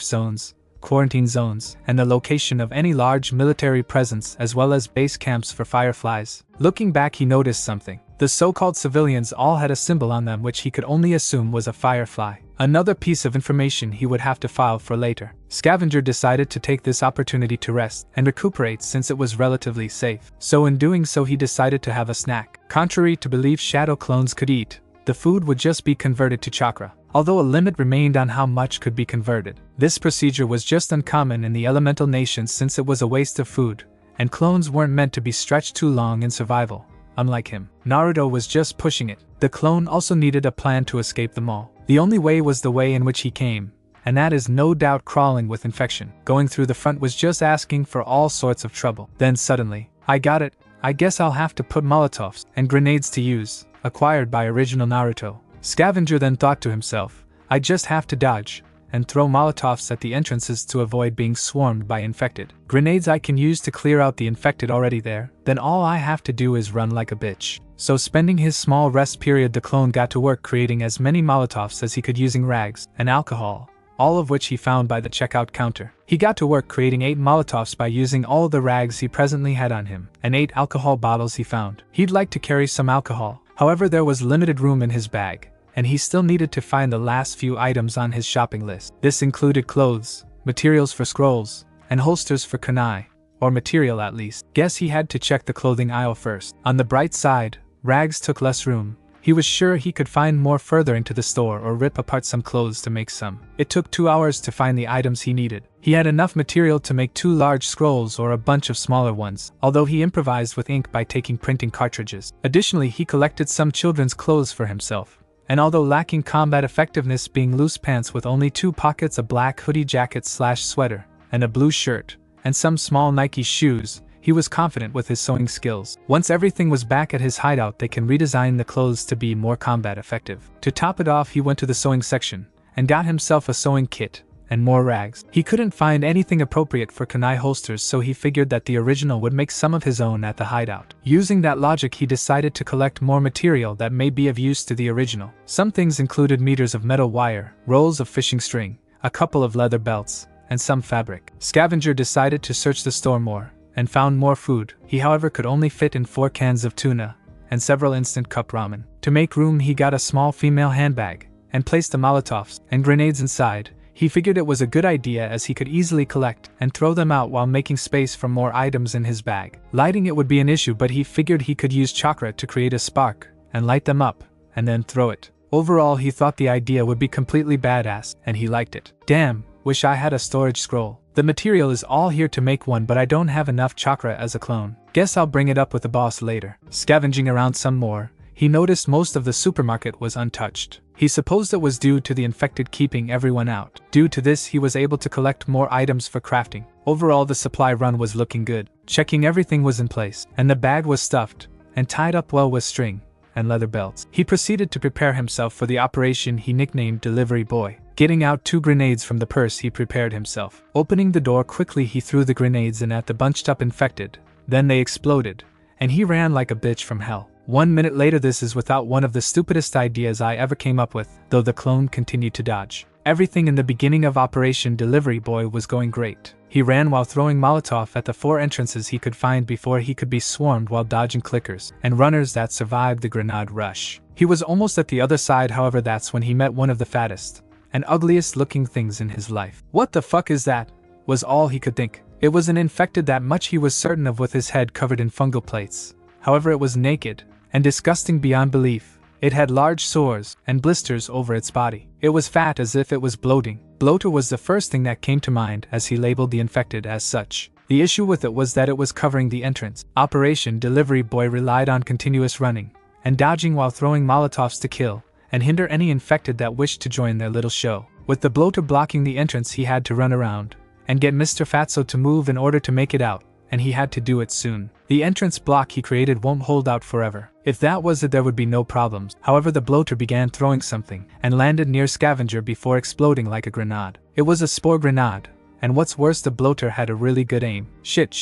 zones, quarantine zones, and the location of any large military presence, as well as base camps for fireflies. Looking back, he noticed something. The so-called civilians all had a symbol on them which he could only assume was a firefly. Another piece of information he would have to file for later. Scavenger decided to take this opportunity to rest and recuperate since it was relatively safe. So in doing so, he decided to have a snack. Contrary to belief shadow clones could eat, the food would just be converted to chakra, although a limit remained on how much could be converted. This procedure was just uncommon in the elemental nations since it was a waste of food, and clones weren't meant to be stretched too long in survival. Unlike him, Naruto was just pushing it. The clone also needed a plan to escape them all. The only way was the way in which he came, and that is no doubt crawling with infection. Going through the front was just asking for all sorts of trouble. Then suddenly, I got it, I guess I'll have to put Molotovs and grenades to use, acquired by original Naruto. Scavenger then thought to himself, I just have to dodge and throw Molotovs at the entrances to avoid being swarmed by infected. Grenades I can use to clear out the infected already there, then all I have to do is run like a bitch. So spending his small rest period, the clone got to work creating as many Molotovs as he could using rags and alcohol, all of which he found by the checkout counter. He got to work creating 8 Molotovs by using all the rags he presently had on him, and 8 alcohol bottles he found. He'd like to carry some alcohol, however there was limited room in his bag, and he still needed to find the last few items on his shopping list. This included clothes, materials for scrolls, and holsters for kunai, or material at least. Guess he had to check the clothing aisle first. On the bright side, rags took less room. He was sure he could find more further into the store or rip apart some clothes to make some. It took 2 hours to find the items he needed. He had enough material to make 2 large scrolls or a bunch of smaller ones, although he improvised with ink by taking printing cartridges. Additionally, he collected some children's clothes for himself. And although lacking combat effectiveness, being loose pants with only 2 pockets, a black hoodie jacket/sweater, and a blue shirt, and some small Nike shoes, he was confident with his sewing skills. Once everything was back at his hideout, they can redesign the clothes to be more combat effective. To top it off, he went to the sewing section and got himself a sewing kit and more rags. He couldn't find anything appropriate for kunai holsters, so he figured that the original would make some of his own at the hideout. Using that logic, he decided to collect more material that may be of use to the original. Some things included meters of metal wire, rolls of fishing string, a couple of leather belts, and some fabric. Scavenger decided to search the store more, and found more food. He however could only fit in 4 cans of tuna, and several instant cup ramen. To make room, he got a small female handbag, and placed the Molotovs and grenades inside. He figured it was a good idea as he could easily collect and throw them out while making space for more items in his bag. Lighting it would be an issue, but he figured he could use chakra to create a spark and light them up, and then throw it. Overall, he thought the idea would be completely badass, and he liked it. Damn, wish I had a storage scroll. The material is all here to make one, but I don't have enough chakra as a clone. Guess I'll bring it up with the boss later. Scavenging around some more, he noticed most of the supermarket was untouched. He supposed it was due to the infected keeping everyone out. Due to this, he was able to collect more items for crafting. Overall, the supply run was looking good. Checking everything was in place, and the bag was stuffed and tied up well with string and leather belts. He proceeded to prepare himself for the operation he nicknamed Delivery Boy. Getting out 2 grenades from the purse, he prepared himself. Opening the door quickly, he threw the grenades in at the bunched up infected. Then they exploded, and he ran like a bitch from hell. 1 minute later, this is without one of the stupidest ideas I ever came up with, though the clone continued to dodge. Everything in the beginning of Operation Delivery Boy was going great. He ran while throwing Molotov at the 4 entrances he could find before he could be swarmed while dodging clickers and runners that survived the grenade rush. He was almost at the other side, however that's when he met one of the fattest and ugliest looking things in his life. What the fuck is that? Was all he could think. It was an infected, that much he was certain of, with his head covered in fungal plates. However, it was naked and disgusting beyond belief. It had large sores and blisters over its body. It was fat, as if it was bloating. Bloater was the first thing that came to mind as he labeled the infected as such. The issue with it was that it was covering the entrance. Operation Delivery Boy relied on continuous running and dodging while throwing Molotovs to kill and hinder any infected that wished to join their little show. With the bloater blocking the entrance, he had to run around and get Mr. Fatso to move in order to make it out, and he had to do it soon. The entrance block he created won't hold out forever. If that was it, there would be no problems. However, the bloater began throwing something and landed near Scavenger before exploding like a grenade. It was a spore grenade, and what's worse, the bloater had a really good aim. Shit.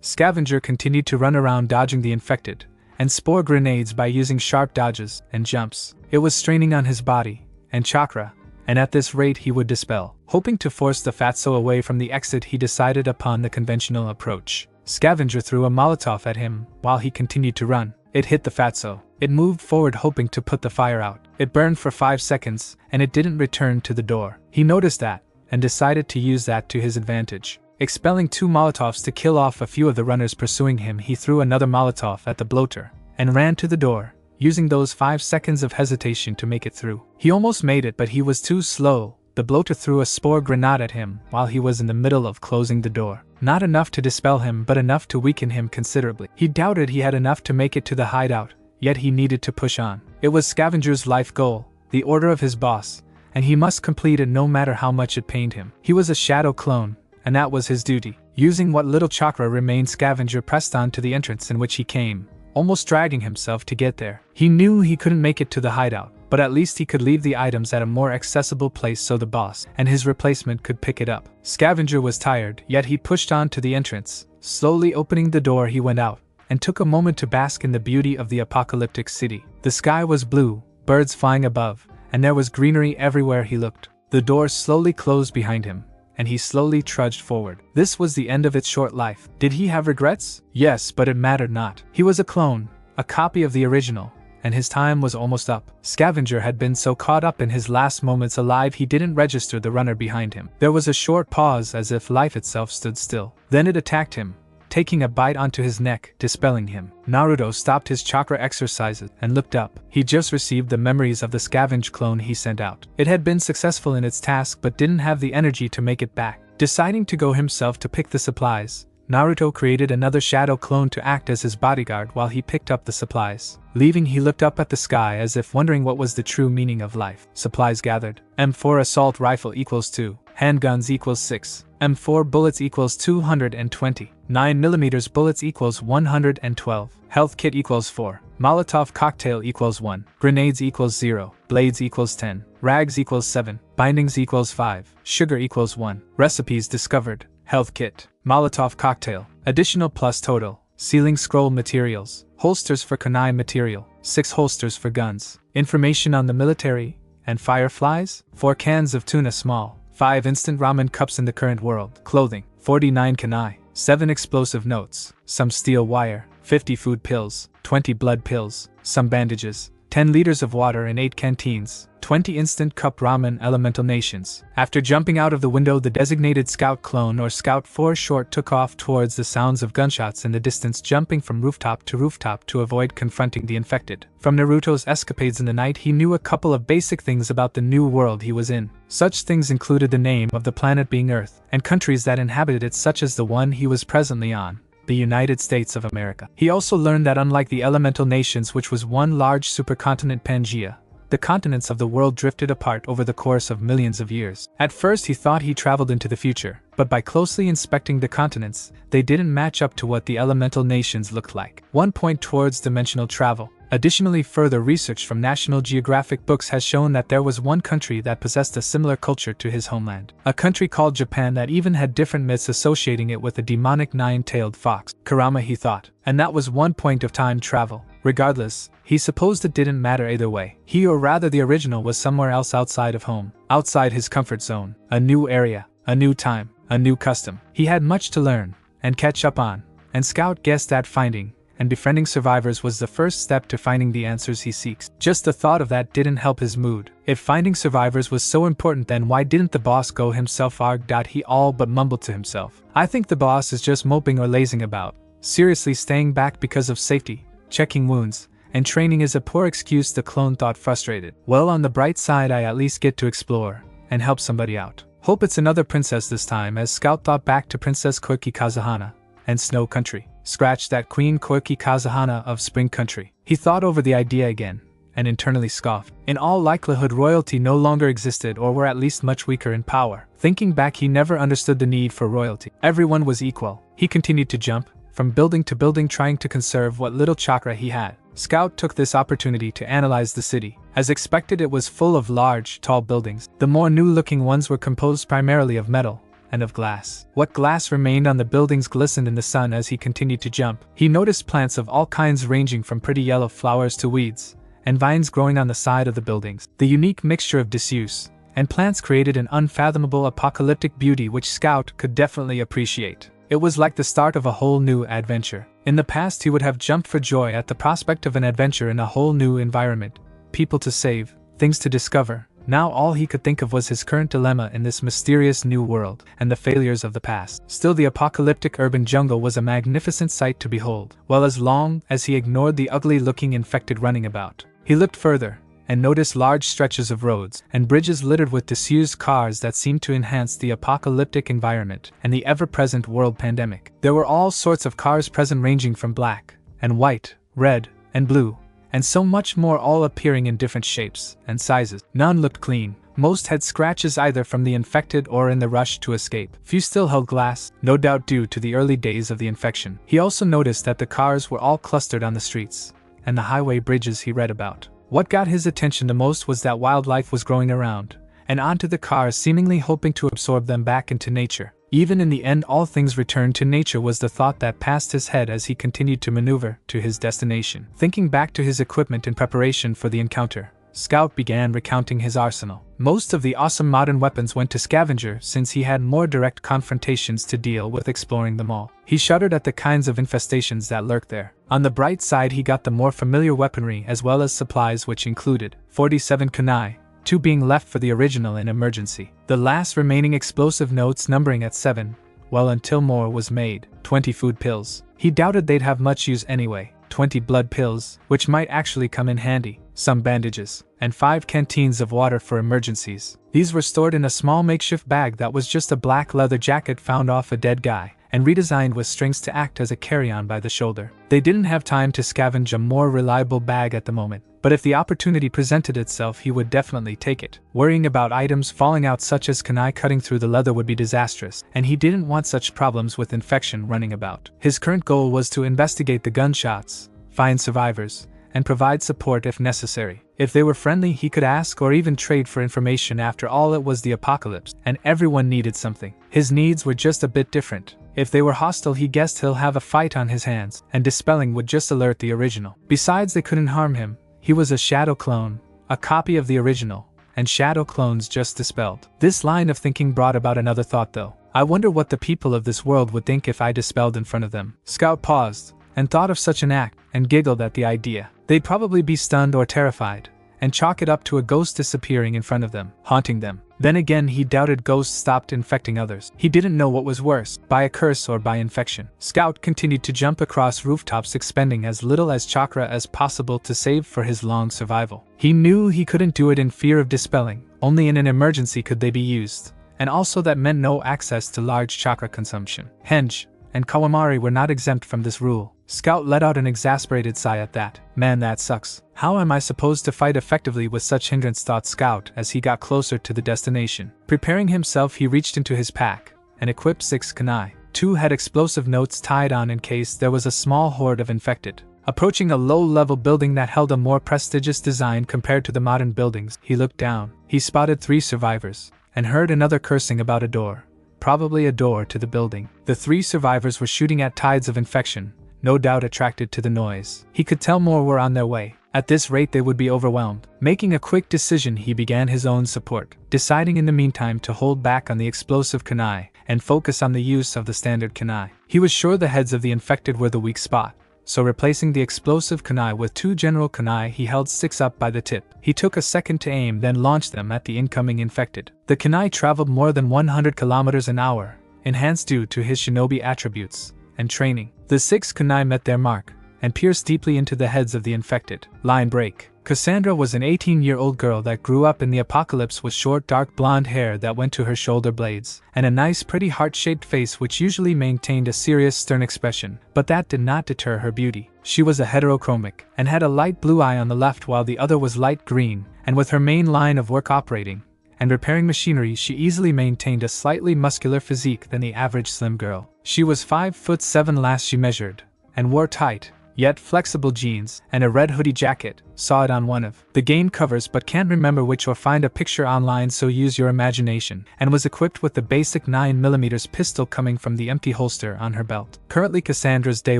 Scavenger continued to run around dodging the infected and spore grenades by using sharp dodges and jumps. It was straining on his body and chakra, and at this rate he would dispel. Hoping to force the Fatso away from the exit, he decided upon the conventional approach. Scavenger threw a Molotov at him while he continued to run. It hit the Fatso. It moved forward, hoping to put the fire out. It burned for 5 seconds, and it didn't return to the door. He noticed that, and decided to use that to his advantage. Expelling 2 Molotovs to kill off a few of the runners pursuing him, he threw another Molotov at the bloater and ran to the door, using those 5 seconds of hesitation to make it through. He almost made it, but he was too slow. The bloater threw a spore grenade at him while he was in the middle of closing the door. Not enough to dispel him, but enough to weaken him considerably. He doubted he had enough to make it to the hideout, yet he needed to push on. It was Scavenger's life goal, the order of his boss, and he must complete it no matter how much it pained him. He was a shadow clone, and that was his duty. Using what little chakra remained, Scavenger pressed on to the entrance in which he came, almost dragging himself to get there. He knew he couldn't make it to the hideout, but at least he could leave the items at a more accessible place so the boss and his replacement could pick it up. Scavenger was tired, yet he pushed on to the entrance. Slowly opening the door, he went out and took a moment to bask in the beauty of the apocalyptic city. The sky was blue, birds flying above, and there was greenery everywhere he looked. The door slowly closed behind him, and he slowly trudged forward. This was the end of its short life. Did he have regrets? Yes, but it mattered not. He was a clone, a copy of the original, and his time was almost up. Scavenger had been so caught up in his last moments alive he didn't register the runner behind him. There was a short pause, as if life itself stood still. Then it attacked him, taking a bite onto his neck, dispelling him. Naruto stopped his chakra exercises and looked up. He just received the memories of the scavenge clone he sent out. It had been successful in its task but didn't have the energy to make it back. Deciding to go himself to pick the supplies, Naruto created another shadow clone to act as his bodyguard while he picked up the supplies. Leaving, he looked up at the sky as if wondering what was the true meaning of life. Supplies gathered. M4 assault rifle equals 2. Handguns equals 6. M4 bullets equals 220. 9mm bullets equals 112. Health kit equals 4. Molotov cocktail equals 1. Grenades equals 0. Blades equals 10. Rags equals 7. Bindings equals 5. Sugar equals 1. Recipes discovered. Health kit. Molotov cocktail. Additional plus total. Sealing scroll materials. Holsters for kunai material. 6 holsters for guns. Information on the military and fireflies. 4 cans of tuna small. 5 instant ramen cups in the current world. Clothing. 49 kunai. 7 explosive notes. Some steel wire. 50 food pills. 20 blood pills. Some bandages. 10 liters of water in 8 canteens. 20 instant cup ramen elemental nations. After jumping out of the window, the designated scout clone, or Scout 4 short, took off towards the sounds of gunshots in the distance, jumping from rooftop to avoid confronting the infected. From Naruto's escapades in the night, he knew a couple of basic things about the new world he was in. Such things included the name of the planet being Earth, and countries that inhabited it, such as the one he was presently on, the United States of America. He also learned that unlike the elemental nations, which was one large supercontinent Pangea, the continents of the world drifted apart over the course of millions of years. At first he thought he traveled into the future, but by closely inspecting the continents, they didn't match up to what the elemental nations looked like. One point towards dimensional travel. Additionally, further research from National Geographic books has shown that there was one country that possessed a similar culture to his homeland. A country called Japan that even had different myths associating it with a demonic 9-tailed fox. Kurama, he thought. And that was one point of time travel. Regardless, he supposed it didn't matter either way. He, or rather the original, was somewhere else outside of home. Outside his comfort zone. A new area. A new time. a new custom. He had much to learn and catch up on, and Scout guessed that finding and befriending survivors was the first step to finding the answers he seeks. Just the thought of that didn't help his mood. If finding survivors was so important, then why didn't the boss go himself? He all but mumbled to himself. I think the boss is just moping or lazing about. Seriously, staying back because of safety, checking wounds, and training is a poor excuse, the clone thought, frustrated. Well, on the bright side, I at least get to explore and help somebody out. Hope it's another princess this time, as Scout thought back to Princess Koiki Kazuhana and Snow Country. Scratch that, Queen Koiki Kazuhana of Spring Country. He thought over the idea again, and internally scoffed. In all likelihood, royalty no longer existed, or were at least much weaker in power. Thinking back, he never understood the need for royalty. Everyone was equal. He continued to jump from building to building, trying to conserve what little chakra he had. Scout took this opportunity to analyze the city. As expected, it was full of large, tall buildings. The more new-looking ones were composed primarily of metal and of glass. What glass remained on the buildings glistened in the sun. As he continued to jump, he noticed plants of all kinds, ranging from pretty yellow flowers to weeds and vines growing on the side of the buildings. The unique mixture of disuse and plants created an unfathomable apocalyptic beauty which Scout could definitely appreciate. It was like the start of a whole new adventure. In the past, he would have jumped for joy at the prospect of an adventure in a whole new environment, people to save, things to discover. Now all he could think of was his current dilemma in this mysterious new world, and the failures of the past. Still, the apocalyptic urban jungle was a magnificent sight to behold. Well, as long as he ignored the ugly-looking infected running about, he looked further, and noticed large stretches of roads and bridges littered with disused cars that seemed to enhance the apocalyptic environment and the ever-present world pandemic. There were all sorts of cars present, ranging from black and white, red and blue, and so much more, all appearing in different shapes and sizes. None looked clean. Most had scratches, either from the infected or in the rush to escape. Few still held glass, no doubt due to the early days of the infection. He also noticed that the cars were all clustered on the streets and the highway bridges he read about. What got his attention the most was that wildlife was growing around and onto the cars, seemingly hoping to absorb them back into nature. Even in the end, all things returned to nature, was the thought that passed his head as he continued to maneuver to his destination. Thinking back to his equipment in preparation for the encounter, Scout began recounting his arsenal. Most of the awesome modern weapons went to Scavenger, since he had more direct confrontations to deal with exploring them all. He shuddered at the kinds of infestations that lurked there. On the bright side, he got the more familiar weaponry as well as supplies, which included 47 kunai, 2 being left for the original in emergency. The last remaining explosive notes numbering at 7, well, until more was made. 20 food pills. He doubted they'd have much use anyway. 20 blood pills, which might actually come in handy. Some bandages, and 5 canteens of water for emergencies. These were stored in a small makeshift bag that was just a black leather jacket found off a dead guy, and redesigned with strings to act as a carry-on by the shoulder. They didn't have time to scavenge a more reliable bag at the moment, but if the opportunity presented itself, he would definitely take it. Worrying about items falling out such as kunai cutting through the leather would be disastrous, and he didn't want such problems with infection running about. His current goal was to investigate the gunshots, find survivors, and provide support if necessary. If they were friendly, he could ask or even trade for information. After all, it was the apocalypse, and everyone needed something. His needs were just a bit different. If they were hostile, he guessed he'll have a fight on his hands, and dispelling would just alert the original. Besides, they couldn't harm him. He was a shadow clone, a copy of the original, and shadow clones just dispelled. This line of thinking brought about another thought though. I wonder what the people of this world would think if I dispelled in front of them. Scout paused, and thought of such an act, and giggled at the idea. They'd probably be stunned or terrified, and chalk it up to a ghost disappearing in front of them, haunting them. Then again, he doubted ghosts stopped infecting others. He didn't know what was worse, by a curse or by infection. Scout continued to jump across rooftops, expending as little as chakra as possible to save for his long survival. He knew he couldn't do it in fear of dispelling. Only in an emergency could they be used, and also that meant no access to large chakra consumption. Henge and Kawamari were not exempt from this rule. Scout let out an exasperated sigh at that. Man, that sucks. How am I supposed to fight effectively with such hindrance, thought Scout as he got closer to the destination. Preparing himself, he reached into his pack and equipped 6 kunai. 2 had explosive notes tied on in case there was a small horde of infected. Approaching a low-level building that held a more prestigious design compared to the modern buildings, he looked down. He spotted 3 survivors, and heard another cursing about a door. Probably a door to the building. The 3 survivors were shooting at tides of infection, no doubt attracted to the noise. He could tell more were on their way, At this rate they would be overwhelmed. Making a quick decision, he began his own support, deciding in the meantime to hold back on the explosive kunai and focus on the use of the standard kunai. He was sure the heads of the infected were the weak spot, so replacing the explosive kunai with 2 general kunai, he held 6 up by the tip. He took a second to aim, then launched them at the incoming infected. The kunai traveled more than 100 kilometers an hour, enhanced due to his shinobi attributes and training. The 6 kunai met their mark and pierced deeply into the heads of the infected. Line break. Cassandra was an 18-year-old girl that grew up in the apocalypse with short dark blonde hair that went to her shoulder blades, and a nice pretty heart-shaped face which usually maintained a serious stern expression, but that did not deter her beauty. She was a heterochromic, and had a light blue eye on the left while the other was light green, and with her main line of work operating and repairing machinery, she easily maintained a slightly muscular physique than the average slim girl. She was 5'7" last she measured, and wore tight, yet flexible jeans, and a red hoodie jacket. Saw it on one of the game covers but can't remember which or find a picture online, so use your imagination, and was equipped with the basic 9mm pistol coming from the empty holster on her belt. Currently Cassandra's day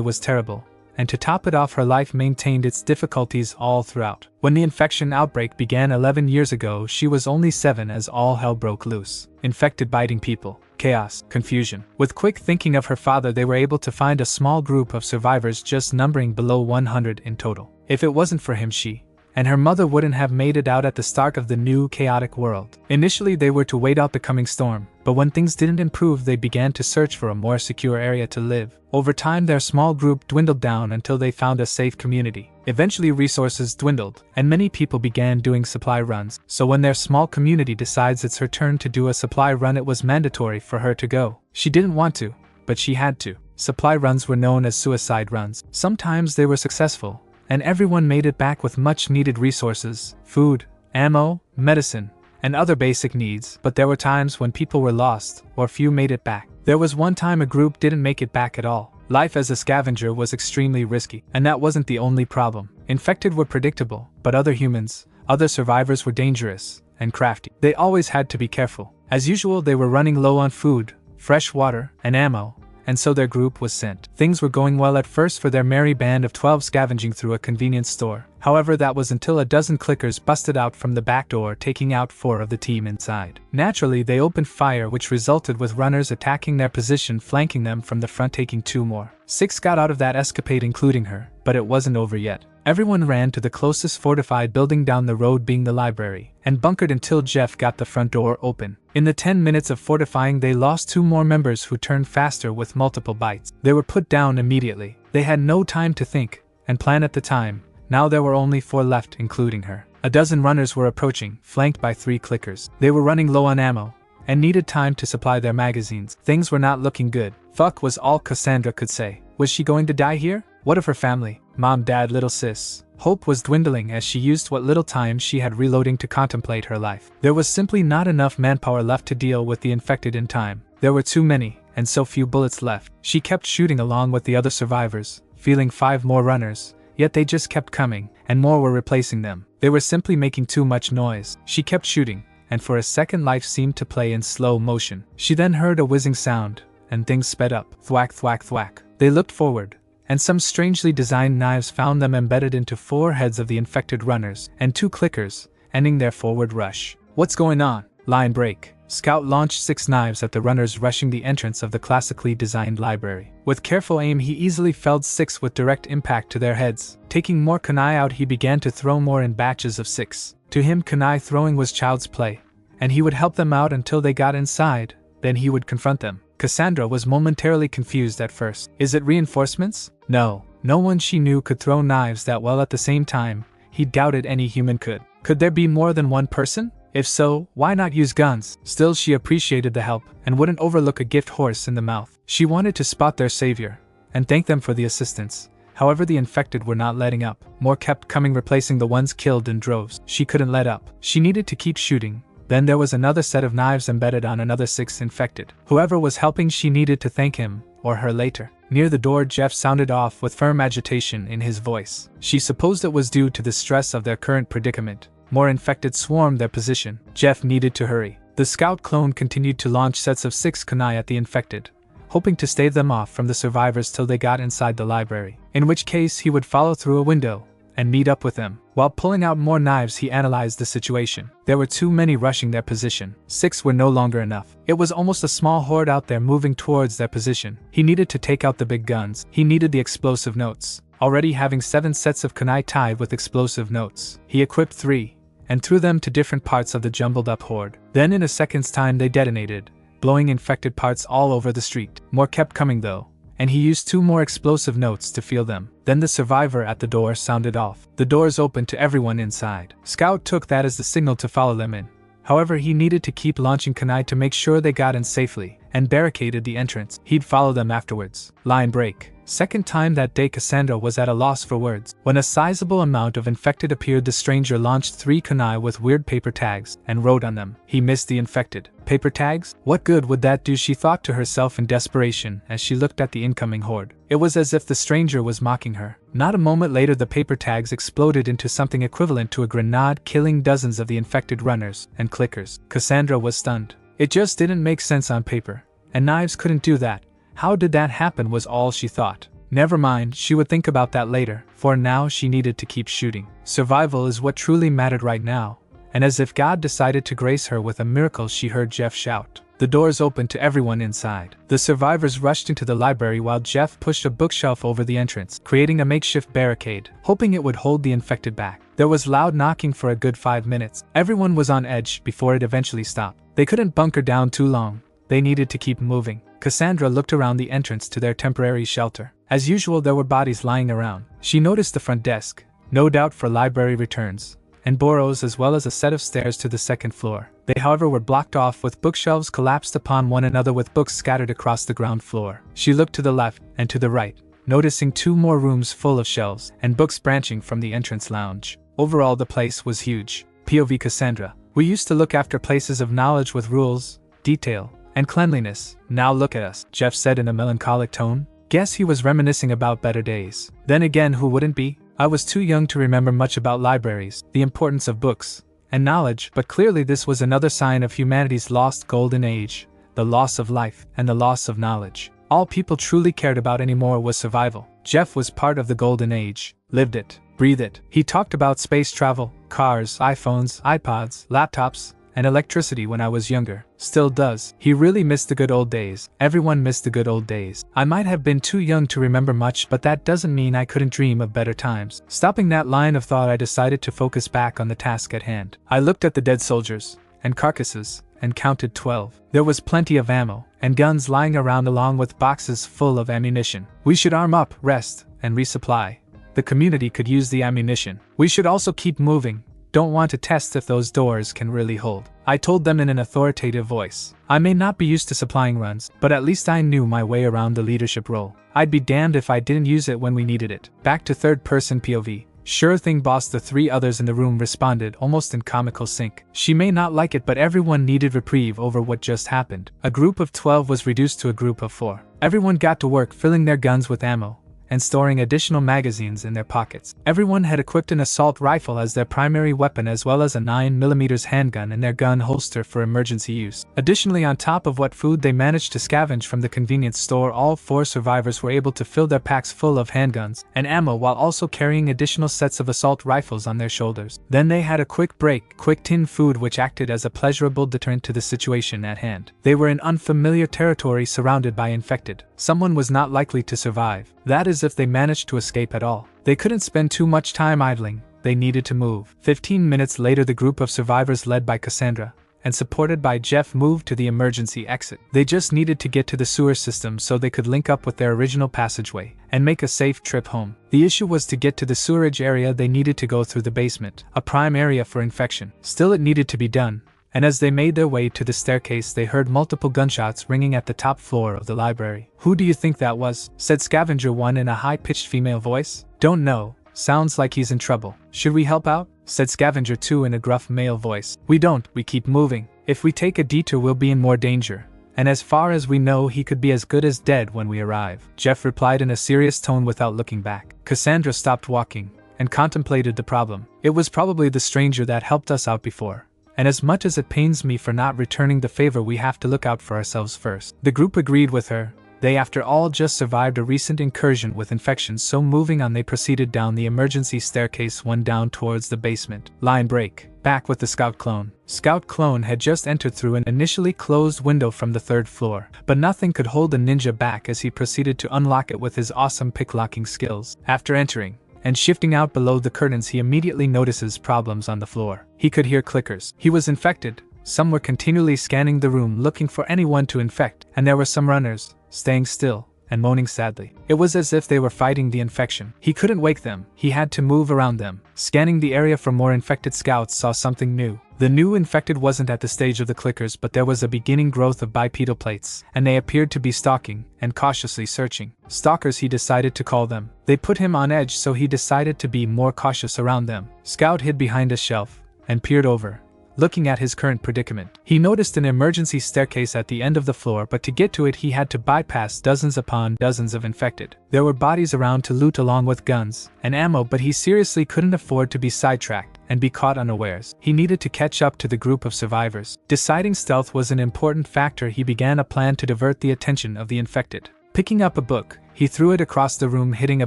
was terrible, and to top it off her life maintained its difficulties all throughout. When the infection outbreak began 11 years ago, she was only 7 as all hell broke loose. Infected biting people, chaos, confusion. With quick thinking of her father, they were able to find a small group of survivors, just numbering below 100 in total. If it wasn't for him, she and her mother wouldn't have made it out at the start of the new chaotic world. Initially they were to wait out the coming storm, but when things didn't improve they began to search for a more secure area to live. Over time their small group dwindled down until they found a safe community. Eventually resources dwindled, and many people began doing supply runs, so when their small community decides it's her turn to do a supply run, it was mandatory for her to go. She didn't want to, but she had to. Supply runs were known as suicide runs. Sometimes they were successful, and everyone made it back with much needed resources, food, ammo, medicine, and other basic needs, but there were times when people were lost, or few made it back. There was one time a group didn't make it back at all. Life as a scavenger was extremely risky, and that wasn't the only problem. Infected were predictable, but other survivors were dangerous and crafty. They always had to be careful. As usual, they were running low on food, fresh water, and ammo, and so their group was sent. Things were going well at first for their merry band of 12 scavenging through a convenience store. However, that was until a dozen clickers busted out from the back door, taking out 4 of the team inside. Naturally, they opened fire, which resulted with runners attacking their position, flanking them from the front, taking 2 more. 6 got out of that escapade, including her, but it wasn't over yet. Everyone ran to the closest fortified building down the road, being the library, and bunkered until Jeff got the front door open. In the 10 minutes of fortifying, they lost 2 more members who turned faster with multiple bites. They were put down immediately. They had no time to think and plan at the time. Now there were only 4 left, including her. A dozen runners were approaching, flanked by 3 clickers. They were running low on ammo and needed time to supply their magazines. Things were not looking good. Fuck was all Cassandra could say. Was she going to die here? What of her family? Mom, dad, little sis? Hope was dwindling as she used what little time she had reloading to contemplate her life. There was simply not enough manpower left to deal with the infected in time. There were too many, and so few bullets left. She kept shooting along with the other survivors, feeling 5 more runners, yet they just kept coming, and more were replacing them. They were simply making too much noise. She kept shooting, and for a second life seemed to play in slow motion. She then heard a whizzing sound, and things sped up. Thwack, thwack, thwack. They looked forward, and some strangely designed knives found them embedded into 4 heads of the infected runners, and 2 clickers, ending their forward rush. What's going on? Line break. Scout launched 6 knives at the runners rushing the entrance of the classically designed library. With careful aim, he easily felled 6 with direct impact to their heads. Taking more kunai out, he began to throw more in batches of 6. To him, kunai throwing was child's play, and he would help them out until they got inside, then he would confront them. Cassandra was momentarily confused at first. Is it reinforcements? No. No one she knew could throw knives that well at the same time. He doubted any human could. Could there be more than one person? If so, why not use guns? Still, she appreciated the help, and wouldn't overlook a gift horse in the mouth. She wanted to spot their savior, and thank them for the assistance. However, the infected were not letting up. More kept coming, replacing the ones killed in droves. She couldn't let up. She needed to keep shooting. Then there was another set of knives embedded on another 6 infected. Whoever was helping, she needed to thank him, or her later. Near the door, Jeff sounded off with firm agitation in his voice. She supposed it was due to the stress of their current predicament. More infected swarmed their position. Jeff needed to hurry. The scout clone continued to launch sets of 6 kunai at the infected, hoping to stave them off from the survivors till they got inside the library, in which case he would follow through a window and meet up with them. While pulling out more knives, he analyzed the situation. There were too many rushing their position. 6 were no longer enough. It was almost a small horde out there moving towards their position. He needed to take out the big guns. He needed the explosive notes. Already having 7 sets of kunai tied with explosive notes, he equipped 3 and threw them to different parts of the jumbled up horde. Then in a second's time they detonated, blowing infected parts all over the street. More kept coming though, and he used 2 more explosive notes to fuel them. Then the survivor at the door sounded off. The doors opened to everyone inside. Scout took that as the signal to follow them in. However, he needed to keep launching kunai to make sure they got in safely, and barricaded the entrance. He'd follow them afterwards. Line break. Second time that day, Cassandra was at a loss for words. When a sizable amount of infected appeared, the stranger launched 3 kunai with weird paper tags and wrote on them, "He missed the infected." Paper tags? What good would that do, she thought to herself in desperation as she looked at the incoming horde. It was as if the stranger was mocking her. Not a moment later, the paper tags exploded into something equivalent to a grenade, killing dozens of the infected runners and clickers. Cassandra was stunned. It just didn't make sense on paper, and knives couldn't do that. How did that happen, was all she thought. Never mind, she would think about that later. For now she needed to keep shooting. Survival is what truly mattered right now. And as if God decided to grace her with a miracle, she heard Jeff shout. The doors opened to everyone inside. The survivors rushed into the library while Jeff pushed a bookshelf over the entrance, creating a makeshift barricade, hoping it would hold the infected back. There was loud knocking for a good 5 minutes. Everyone was on edge before it eventually stopped. They couldn't bunker down too long. They needed to keep moving. Cassandra looked around the entrance to their temporary shelter. As usual, there were bodies lying around. She noticed the front desk, no doubt for library returns, and burrows, as well as a set of stairs to the second floor. They, however, were blocked off with bookshelves collapsed upon one another with books scattered across the ground floor. She looked to the left and to the right, noticing 2 more rooms full of shelves and books branching from the entrance lounge. Overall, the place was huge. POV Cassandra. We used to look after places of knowledge with rules, detail, and cleanliness. Now look at us, Jeff said in a melancholic tone. Guess he was reminiscing about better days. Then again, who wouldn't be? I was too young to remember much about libraries, the importance of books, and knowledge, but clearly this was another sign of humanity's lost golden age, the loss of life, and the loss of knowledge. All people truly cared about anymore was survival. Jeff was part of the golden age, lived it, breathed it. He talked about space travel, cars, iPhones, iPods, laptops, and electricity when I was younger. Still does. He really missed the good old days. Everyone missed the good old days. I might have been too young to remember much, but that doesn't mean I couldn't dream of better times. Stopping that line of thought, I decided to focus back on the task at hand. I looked at the dead soldiers and carcasses and counted 12. There was plenty of ammo and guns lying around, along with boxes full of ammunition. We should arm up, rest, and resupply. The community could use the ammunition. We should also keep moving. Don't want to test if those doors can really hold. I told them in an authoritative voice. I may not be used to supplying runs, but at least I knew my way around the leadership role. I'd be damned if I didn't use it when we needed it. Back to third-person POV. Sure thing, boss, the 3 others in the room responded, almost in comical sync. She may not like it, but everyone needed reprieve over what just happened. A group of 12 was reduced to a group of 4. Everyone got to work filling their guns with ammo and storing additional magazines in their pockets. Everyone had equipped an assault rifle as their primary weapon, as well as a 9mm handgun in their gun holster for emergency use. Additionally, on top of what food they managed to scavenge from the convenience store, all 4 survivors were able to fill their packs full of handguns and ammo while also carrying additional sets of assault rifles on their shoulders. Then they had a quick break, quick tin food, which acted as a pleasurable deterrent to the situation at hand. They were in unfamiliar territory surrounded by infected. Someone was not likely to survive. That is, if they managed to escape at all. They couldn't spend too much time idling. They needed to move. 15 minutes later, the group of survivors led by Cassandra and supported by Jeff moved to the emergency exit. They just needed to get to the sewer system so they could link up with their original passageway and make a safe trip home. The issue was to get to the sewerage area, they needed to go through the basement, a prime area for infection. Still, it needed to be done. And as they made their way to the staircase, they heard multiple gunshots ringing at the top floor of the library. Who do you think that was? Said Scavenger 1 in a high-pitched female voice. Don't know. Sounds like he's in trouble. Should we help out? Said Scavenger 2 in a gruff male voice. We don't, we keep moving. If we take a detour, we'll be in more danger. And as far as we know, he could be as good as dead when we arrive. Jeff replied in a serious tone without looking back. Cassandra stopped walking and contemplated the problem. It was probably the stranger that helped us out before. And as much as it pains me for not returning the favor, we have to look out for ourselves first. The group agreed with her, They after all just survived a recent incursion with infections, so moving on they proceeded down the emergency staircase one down towards the basement. Line break. Back with the Scout clone. Scout clone had just entered through an initially closed window from the 3rd floor, but nothing could hold the ninja back as he proceeded to unlock it with his awesome pick-locking skills. After entering and shifting out below the curtains, he immediately notices problems on the floor. He could hear clickers. He was infected. Some were continually scanning the room looking for anyone to infect, and there were some runners, staying still and moaning sadly. It was as if they were fighting the infection. He couldn't wake them. He had to move around them. Scanning the area for more infected, Scouts saw something new. The new infected wasn't at the stage of the clickers, but there was a beginning growth of bipedal plates, and they appeared to be stalking and cautiously searching. Stalkers, he decided to call them. They put him on edge, so he decided to be more cautious around them. Scout hid behind a shelf and peered over, looking at his current predicament. He noticed an emergency staircase at the end of the floor, but to get to it he had to bypass dozens upon dozens of infected. There were bodies around to loot along with guns and ammo, but he seriously couldn't afford to be sidetracked and be caught unawares. He needed to catch up to the group of survivors. Deciding stealth was an important factor, he began a plan to divert the attention of the infected. Picking up a book, he threw it across the room, hitting a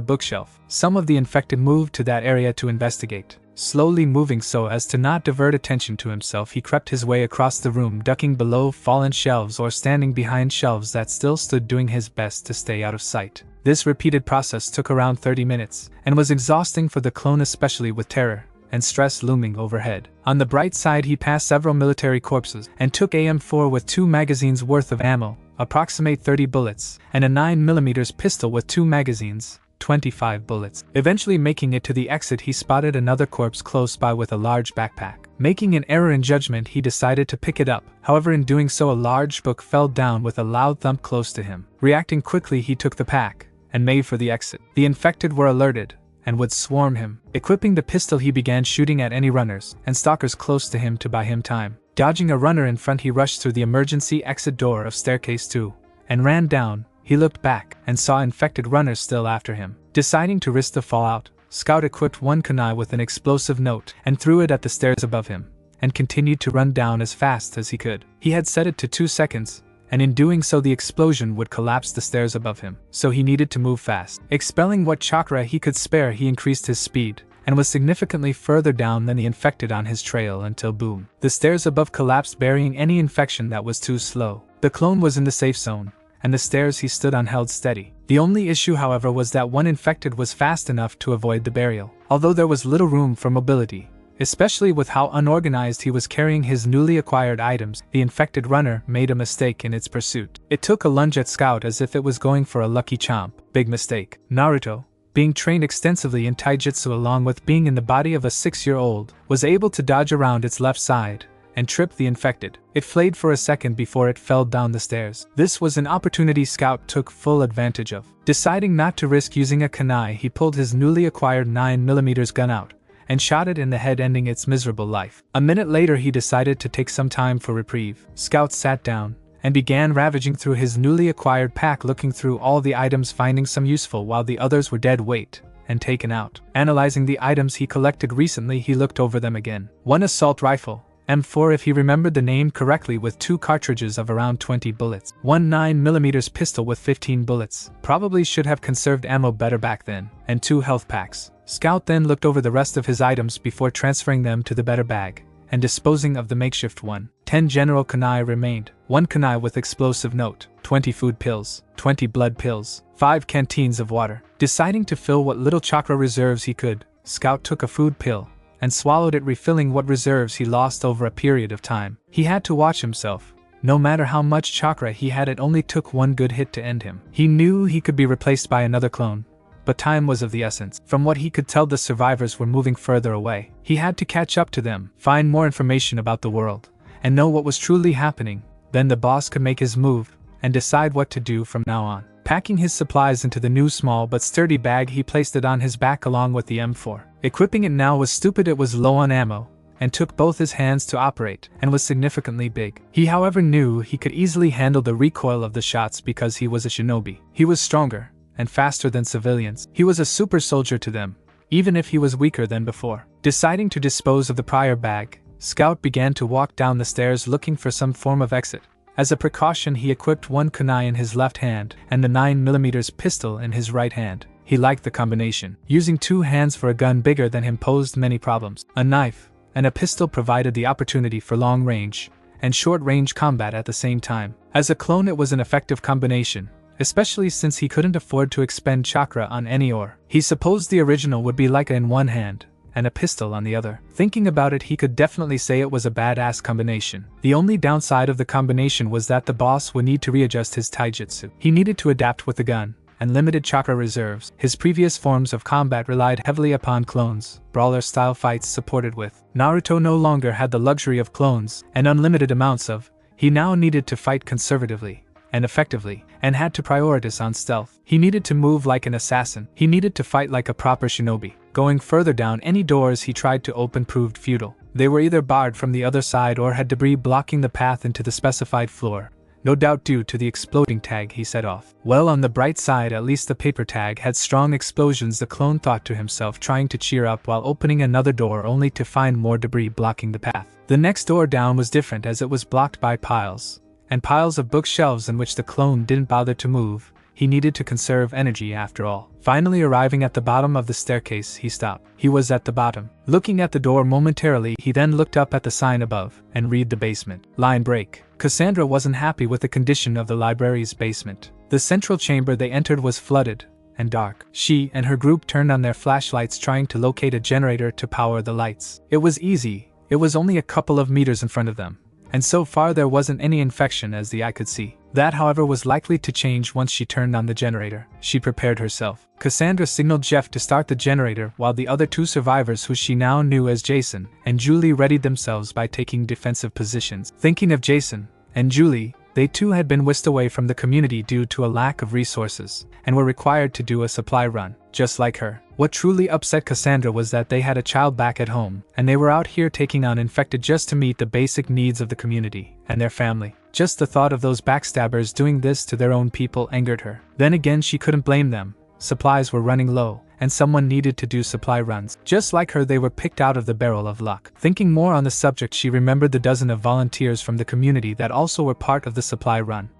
bookshelf. Some of the infected moved to that area to investigate. Slowly moving so as to not divert attention to himself, he crept his way across the room, ducking below fallen shelves or standing behind shelves that still stood, doing his best to stay out of sight. This repeated process took around 30 minutes, and was exhausting for the clone, especially with terror and stress looming overhead. On the bright side, he passed several military corpses and took AM4 with 2 magazines worth of ammo, approximate 30 bullets, and a 9mm pistol with 2 magazines, 25 bullets. Eventually making it to the exit, he spotted another corpse close by with a large backpack. Making an error in judgment, he decided to pick it up. However, in doing so, a large book fell down with a loud thump close to him. Reacting quickly, he took the pack and made for the exit. The infected were alerted and would swarm him. Equipping the pistol, he began shooting at any runners and stalkers close to him to buy him time. Dodging a runner in front, he rushed through the emergency exit door of staircase 2 and ran down. He looked back and saw infected runners still after him. Deciding to risk the fallout, Scout equipped one kunai with an explosive note and threw it at the stairs above him, and continued to run down as fast as he could. He had set it to 2 seconds, and in doing so the explosion would collapse the stairs above him, so he needed to move fast. Expelling what chakra he could spare, he increased his speed, and was significantly further down than the infected on his trail until boom, the stairs above collapsed, burying any infection that was too slow. The clone was in the safe zone, and the stairs he stood on held steady. The only issue, however, was that one infected was fast enough to avoid the burial. Although there was little room for mobility, especially with how unorganized he was carrying his newly acquired items, the infected runner made a mistake in its pursuit. It took a lunge at Scout as if it was going for a lucky chomp. Big mistake. Naruto, being trained extensively in taijutsu along with being in the body of a 6-year-old, was able to dodge around its left side and trip the infected. It flayed for a second before it fell down the stairs. This was an opportunity Scout took full advantage of. Deciding not to risk using a kunai, he pulled his newly acquired 9mm gun out and shot it in the head, ending its miserable life. A minute later, he decided to take some time for reprieve. Scout sat down and began ravaging through his newly acquired pack, looking through all the items, finding some useful while the others were dead weight and taken out. Analyzing the items he collected recently, he looked over them again. One assault rifle, M4 if he remembered the name correctly, with 2 cartridges of around 20 bullets. One 9mm pistol with 15 bullets. Probably should have conserved ammo better back then. And 2 health packs. Scout then looked over the rest of his items before transferring them to the better bag and disposing of the makeshift one. 10 general kunai remained. 1 kunai with explosive note. 20 food pills. 20 blood pills. 5 canteens of water. Deciding to fill what little chakra reserves he could, Scout took a food pill and swallowed it, refilling what reserves he lost over a period of time. He had to watch himself. No matter how much chakra he had, it only took one good hit to end him. He knew he could be replaced by another clone, but time was of the essence. From what he could tell, the survivors were moving further away. He had to catch up to them, find more information about the world, and know what was truly happening. Then the boss could make his move and decide what to do from now on. Packing his supplies into the new small but sturdy bag, he placed it on his back along with the M4. Equipping it now was stupid. It was low on ammo and took both his hands to operate, and was significantly big. He, however, knew he could easily handle the recoil of the shots because he was a shinobi. He was stronger and faster than civilians. He was a super soldier to them, even if he was weaker than before. Deciding to dispose of the prior bag, Scout began to walk down the stairs looking for some form of exit, As a precaution, he equipped one kunai in his left hand and the 9mm pistol in his right hand. He liked the combination. Using two hands for a gun bigger than him posed many problems. A knife and a pistol provided the opportunity for long-range and short-range combat at the same time. As a clone, it was an effective combination, especially since he couldn't afford to expend chakra on any ore. He supposed the original would be like in one hand and a pistol on the other. Thinking about it, he could definitely say it was a badass combination. The only downside of the combination was that the boss would need to readjust his taijutsu. He needed to adapt with the gun and limited chakra reserves. His previous forms of combat relied heavily upon clones, brawler-style fights supported with. Naruto no longer had the luxury of clones and unlimited amounts of. He now needed to fight conservatively and effectively, and had to prioritize on stealth. He needed to move like an assassin. He needed to fight like a proper shinobi. Going further down, any doors he tried to open proved futile. They were either barred from the other side or had debris blocking the path into the specified floor. No doubt due to the exploding tag he set off. Well, on the bright side, at least the paper tag had strong explosions, the clone thought to himself, trying to cheer up while opening another door only to find more debris blocking the path. The next door down was different, as it was blocked by piles and piles of bookshelves in which the clone didn't bother to move. He needed to conserve energy after all. Finally arriving at the bottom of the staircase, he stopped. He was at the bottom. Looking at the door momentarily, he then looked up at the sign above and read the basement. Line break. Cassandra wasn't happy with the condition of the library's basement. The central chamber they entered was flooded and dark. She and her group turned on their flashlights, trying to locate a generator to power the lights. It was easy. It was only a couple of meters in front of them, and so far there wasn't any infection as the eye could see. That, however, was likely to change once she turned on the generator. She prepared herself. Cassandra signaled Jeff to start the generator, while the other two survivors, who she now knew as Jason and Julie, readied themselves by taking defensive positions. Thinking of Jason and Julie, they too had been whisked away from the community due to a lack of resources, and were required to do a supply run, just like her. What truly upset Cassandra was that they had a child back at home, and they were out here taking on infected just to meet the basic needs of the community and their family. Just the thought of those backstabbers doing this to their own people angered her. Then again, she couldn't blame them. Supplies were running low, and someone needed to do supply runs. Just like her, they were picked out of the barrel of luck. Thinking more on the subject, she remembered the dozen of volunteers from the community that also were part of the supply run.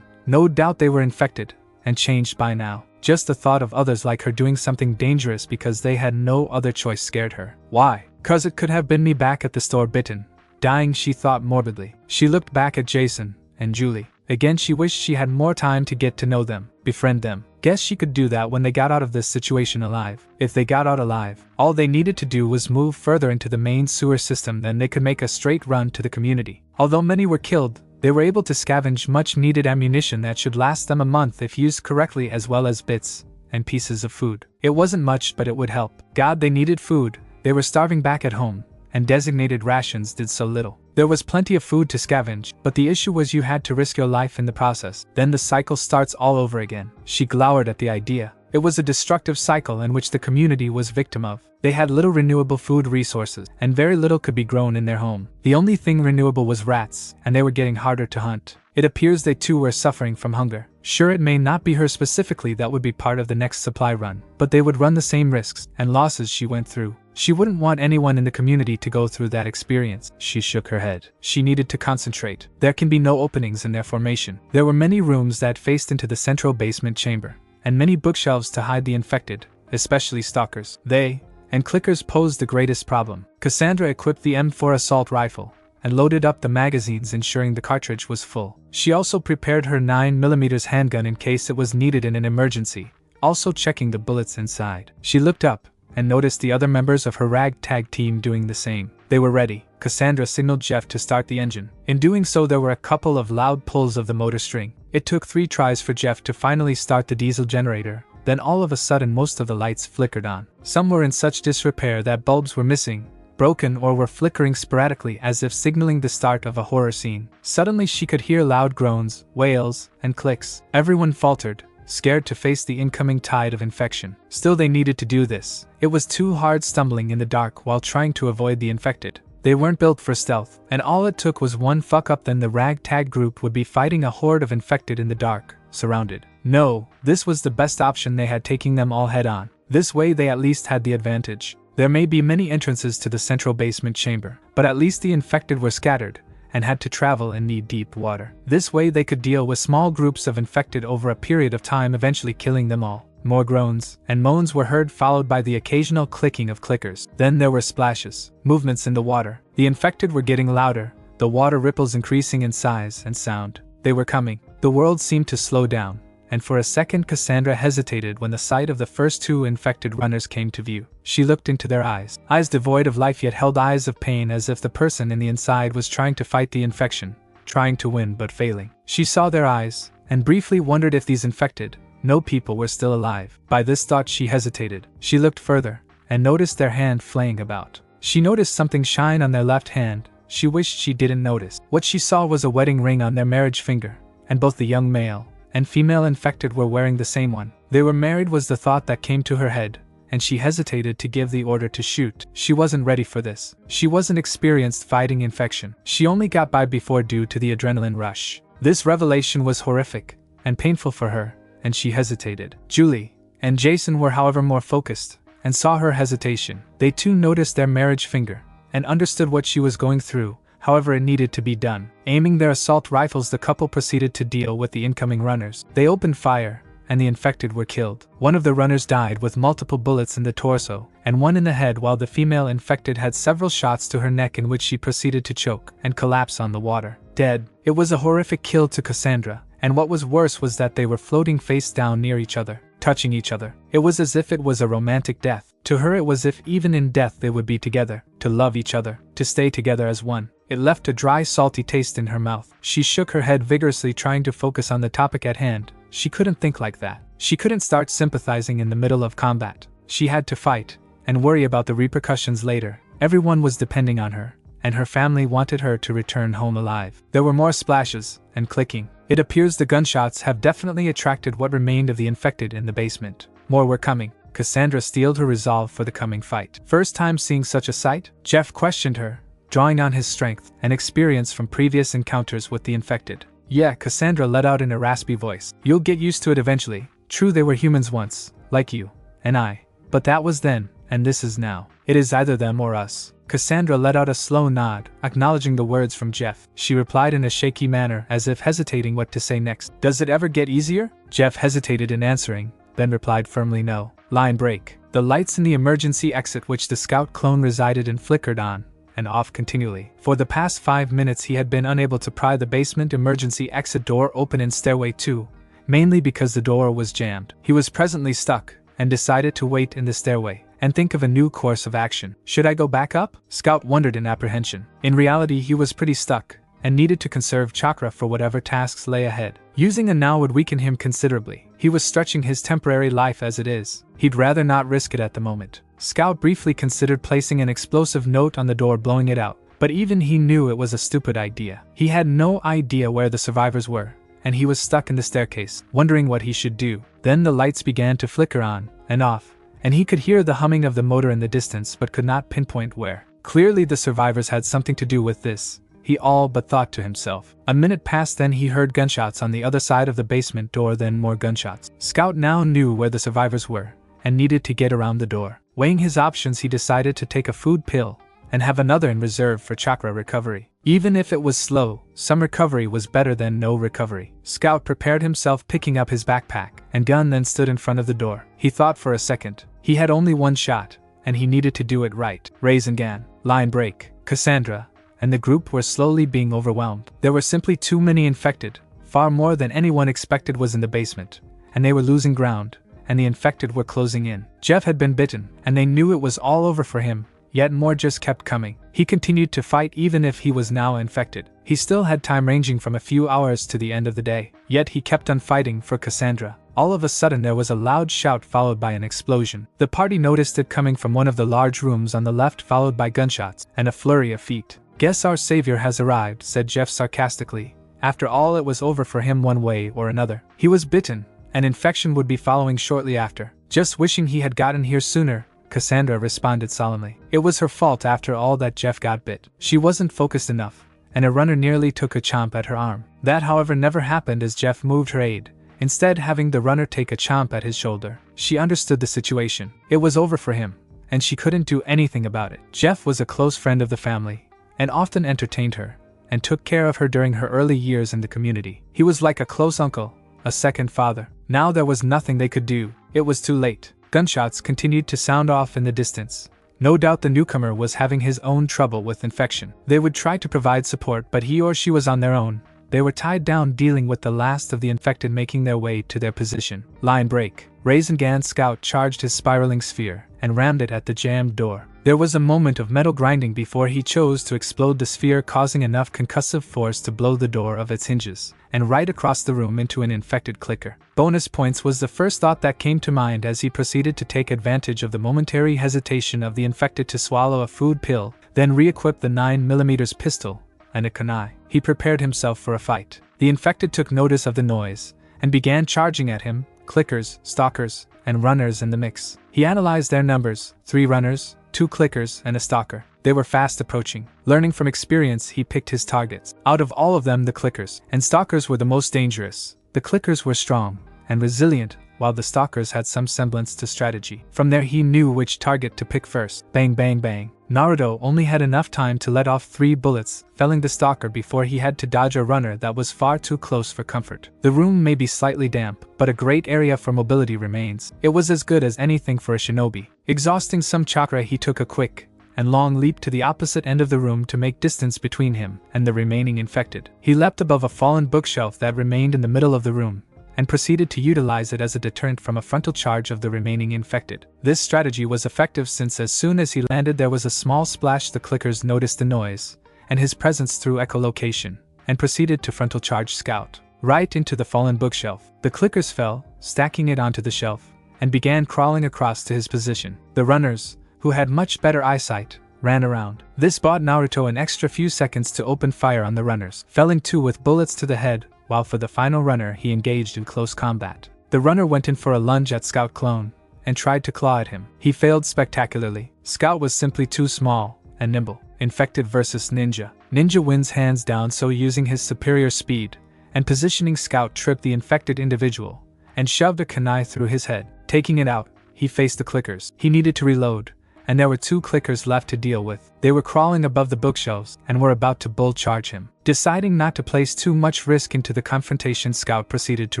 No doubt they were infected and changed by now. Just the thought of others like her doing something dangerous because they had no other choice scared her. Why? 'Cause it could have been me back at the store, bitten, dying, she thought morbidly. She looked back at Jason and Julie. Again, she wished she had more time to get to know them, befriend them. Guess she could do that when they got out of this situation alive. If they got out alive, all they needed to do was move further into the main sewer system, then they could make a straight run to the community. Although many were killed, they were able to scavenge much needed ammunition that should last them a month if used correctly, as well as bits and pieces of food. It wasn't much, but it would help. God, they needed food. They were starving back at home, and designated rations did so little. There was plenty of food to scavenge, but the issue was you had to risk your life in the process. Then the cycle starts all over again. She glowered at the idea. It was a destructive cycle in which the community was victim of. They had little renewable food resources, and very little could be grown in their home. The only thing renewable was rats, and they were getting harder to hunt. It appears they too were suffering from hunger. Sure, it may not be her specifically that would be part of the next supply run, but they would run the same risks and losses she went through. She wouldn't want anyone in the community to go through that experience. She shook her head. She needed to concentrate. There can be no openings in their formation. There were many rooms that faced into the central basement chamber, and many bookshelves to hide the infected, especially stalkers. They and clickers posed the greatest problem. Cassandra equipped the M4 assault rifle and loaded up the magazines, ensuring the cartridge was full. She also prepared her 9mm handgun in case it was needed in an emergency, also checking the bullets inside. She looked up and noticed the other members of her ragtag team doing the same. They were ready. Cassandra signaled Jeff to start the engine. In doing so, there were a couple of loud pulls of the motor string. It took 3 tries for Jeff to finally start the diesel generator. Then all of a sudden, most of the lights flickered on. Some were in such disrepair that bulbs were missing, broken, or were flickering sporadically as if signaling the start of a horror scene. Suddenly she could hear loud groans, wails, and clicks. Everyone faltered, scared to face the incoming tide of infection. Still, they needed to do this. It was too hard stumbling in the dark while trying to avoid the infected. They weren't built for stealth, and all it took was one fuck up, then the ragtag group would be fighting a horde of infected in the dark, surrounded. No, this was the best option they had, taking them all head on. This way they at least had the advantage. There may be many entrances to the central basement chamber, but at least the infected were scattered, and had to travel in knee-deep water. This way they could deal with small groups of infected over a period of time, eventually killing them all. More groans and moans were heard, followed by the occasional clicking of clickers. Then there were splashes, movements in the water. The infected were getting louder, the water ripples increasing in size and sound. They were coming. The world seemed to slow down, and for a second Cassandra hesitated when the sight of the first 2 infected runners came to view. She looked into their eyes devoid of life yet held eyes of pain, as if the person in the inside was trying to fight the infection, trying to win but failing. She saw their eyes, and briefly wondered if these infected, no people were still alive. By this thought she hesitated. She looked further, and noticed their hand flaying about. She noticed something shine on their left hand. She wished she didn't notice. What she saw was a wedding ring on their marriage finger, and both the young male and female infected were wearing the same one. They were married was the thought that came to her head, and she hesitated to give the order to shoot. She wasn't ready for this. She wasn't experienced fighting infection. She only got by before due to the adrenaline rush. This revelation was horrific and painful for her, and she hesitated. Julie and Jason were however more focused, and saw her hesitation. They too noticed their marriage finger, and understood what she was going through. However, it needed to be done. Aiming their assault rifles, the couple proceeded to deal with the incoming runners. They opened fire, and the infected were killed. One of the runners died with multiple bullets in the torso, and one in the head, while the female infected had several shots to her neck in which she proceeded to choke and collapse on the water, dead. It was a horrific kill to Cassandra, and what was worse was that they were floating face down near each other, touching each other. It was as if it was a romantic death. To her it was as if even in death they would be together, to love each other, to stay together as one. It left a dry, salty taste in her mouth. She shook her head vigorously, trying to focus on the topic at hand. She couldn't think like that. She couldn't start sympathizing in the middle of combat. She had to fight, and worry about the repercussions later. Everyone was depending on her, and her family wanted her to return home alive. There were more splashes and clicking. It appears the gunshots have definitely attracted what remained of the infected in the basement. More were coming. Cassandra steeled her resolve for the coming fight. First time seeing such a sight? Jeff questioned her, drawing on his strength and experience from previous encounters with the infected. Yeah, Cassandra let out in a raspy voice. You'll get used to it eventually. True, they were humans once, like you and I. But that was then, and this is now. It is either them or us. Cassandra let out a slow nod, acknowledging the words from Jeff. She replied in a shaky manner, as if hesitating what to say next. Does it ever get easier? Jeff hesitated in answering, then replied firmly no. Line break. The lights in the emergency exit which the scout clone resided in flickered on and off continually. For the past 5 minutes he had been unable to pry the basement emergency exit door open in stairway 2, mainly because the door was jammed. He was presently stuck, and decided to wait in the stairway and think of a new course of action. Should I go back up? Scout wondered in apprehension. In reality he was pretty stuck, and needed to conserve chakra for whatever tasks lay ahead. Using a now would weaken him considerably. He was stretching his temporary life as it is. He'd rather not risk it at the moment. Scout briefly considered placing an explosive note on the door, blowing it out, but even he knew it was a stupid idea. He had no idea where the survivors were, and he was stuck in the staircase, wondering what he should do. Then the lights began to flicker on and off, and he could hear the humming of the motor in the distance but could not pinpoint where. Clearly the survivors had something to do with this, he all but thought to himself. A minute passed, then he heard gunshots on the other side of the basement door, then more gunshots. Scout now knew where the survivors were, and needed to get around the door. Weighing his options, he decided to take a food pill, and have another in reserve for chakra recovery. Even if it was slow, some recovery was better than no recovery. Scout prepared himself, picking up his backpack and gun, then stood in front of the door. He thought for a second. He had only one shot, and he needed to do it right. Raise and Gan. Line break. Cassandra and the group were slowly being overwhelmed. There were simply too many infected. Far more than anyone expected was in the basement, and they were losing ground, and the infected were closing in. Jeff had been bitten, and they knew it was all over for him, yet more just kept coming. He continued to fight even if he was now infected. He still had time ranging from a few hours to the end of the day, yet he kept on fighting for Cassandra. All of a sudden there was a loud shout followed by an explosion. The party noticed it coming from one of the large rooms on the left, followed by gunshots and a flurry of feet. Guess our savior has arrived, said Jeff sarcastically. After all, it was over for him one way or another. He was bitten, and infection would be following shortly after. Just wishing he had gotten here sooner, Cassandra responded solemnly. It was her fault after all that Jeff got bit. She wasn't focused enough, and a runner nearly took a chomp at her arm. That, however, never happened as Jeff moved her aid, instead having the runner take a chomp at his shoulder. She understood the situation. It was over for him, and she couldn't do anything about it. Jeff was a close friend of the family, and often entertained her, and took care of her during her early years in the community. He was like a close uncle, a second father. Now there was nothing they could do. It was too late. Gunshots continued to sound off in the distance. No doubt the newcomer was having his own trouble with infection. They would try to provide support, but he or she was on their own. They were tied down dealing with the last of the infected making their way to their position. Line break. Raisin Gan Scout charged his spiraling sphere and rammed it at the jammed door. There was a moment of metal grinding before he chose to explode the sphere, causing enough concussive force to blow the door of its hinges and right across the room into an infected clicker. Bonus points was the first thought that came to mind as he proceeded to take advantage of the momentary hesitation of the infected to swallow a food pill, then re-equip the 9mm pistol and a kunai. He prepared himself for a fight. The infected took notice of the noise and began charging at him, clickers, stalkers, and runners in the mix. He analyzed their numbers: 3 runners, 2 clickers, and a stalker. They were fast approaching. Learning from experience, he picked his targets. Out of all of them, the clickers and stalkers were the most dangerous. The clickers were strong and resilient, while the stalkers had some semblance to strategy. From there he knew which target to pick first. Bang bang bang. Naruto only had enough time to let off 3 bullets, felling the stalker before he had to dodge a runner that was far too close for comfort. The room may be slightly damp, but a great area for mobility remains. It was as good as anything for a shinobi. Exhausting some chakra, he took a quick and long leap to the opposite end of the room to make distance between him and the remaining infected. He leapt above a fallen bookshelf that remained in the middle of the room and proceeded to utilize it as a deterrent from a frontal charge of the remaining infected. This strategy was effective since as soon as he landed there was a small splash. The clickers noticed the noise and his presence through echolocation and proceeded to frontal charge Scout right into the fallen bookshelf. The clickers fell, stacking it onto the shelf, and began crawling across to his position. The runners, who had much better eyesight, ran around. This bought Naruto an extra few seconds to open fire on the runners, felling 2 with bullets to the head, while for the final runner he engaged in close combat. The runner went in for a lunge at Scout Clone and tried to claw at him. He failed spectacularly. Scout was simply too small and nimble. Infected versus Ninja. Ninja wins hands down, so using his superior speed and positioning, Scout tripped the infected individual and shoved a kunai through his head. Taking it out, he faced the clickers. He needed to reload, and there were 2 clickers left to deal with. They were crawling above the bookshelves and were about to bull charge him. Deciding not to place too much risk into the confrontation, Scout proceeded to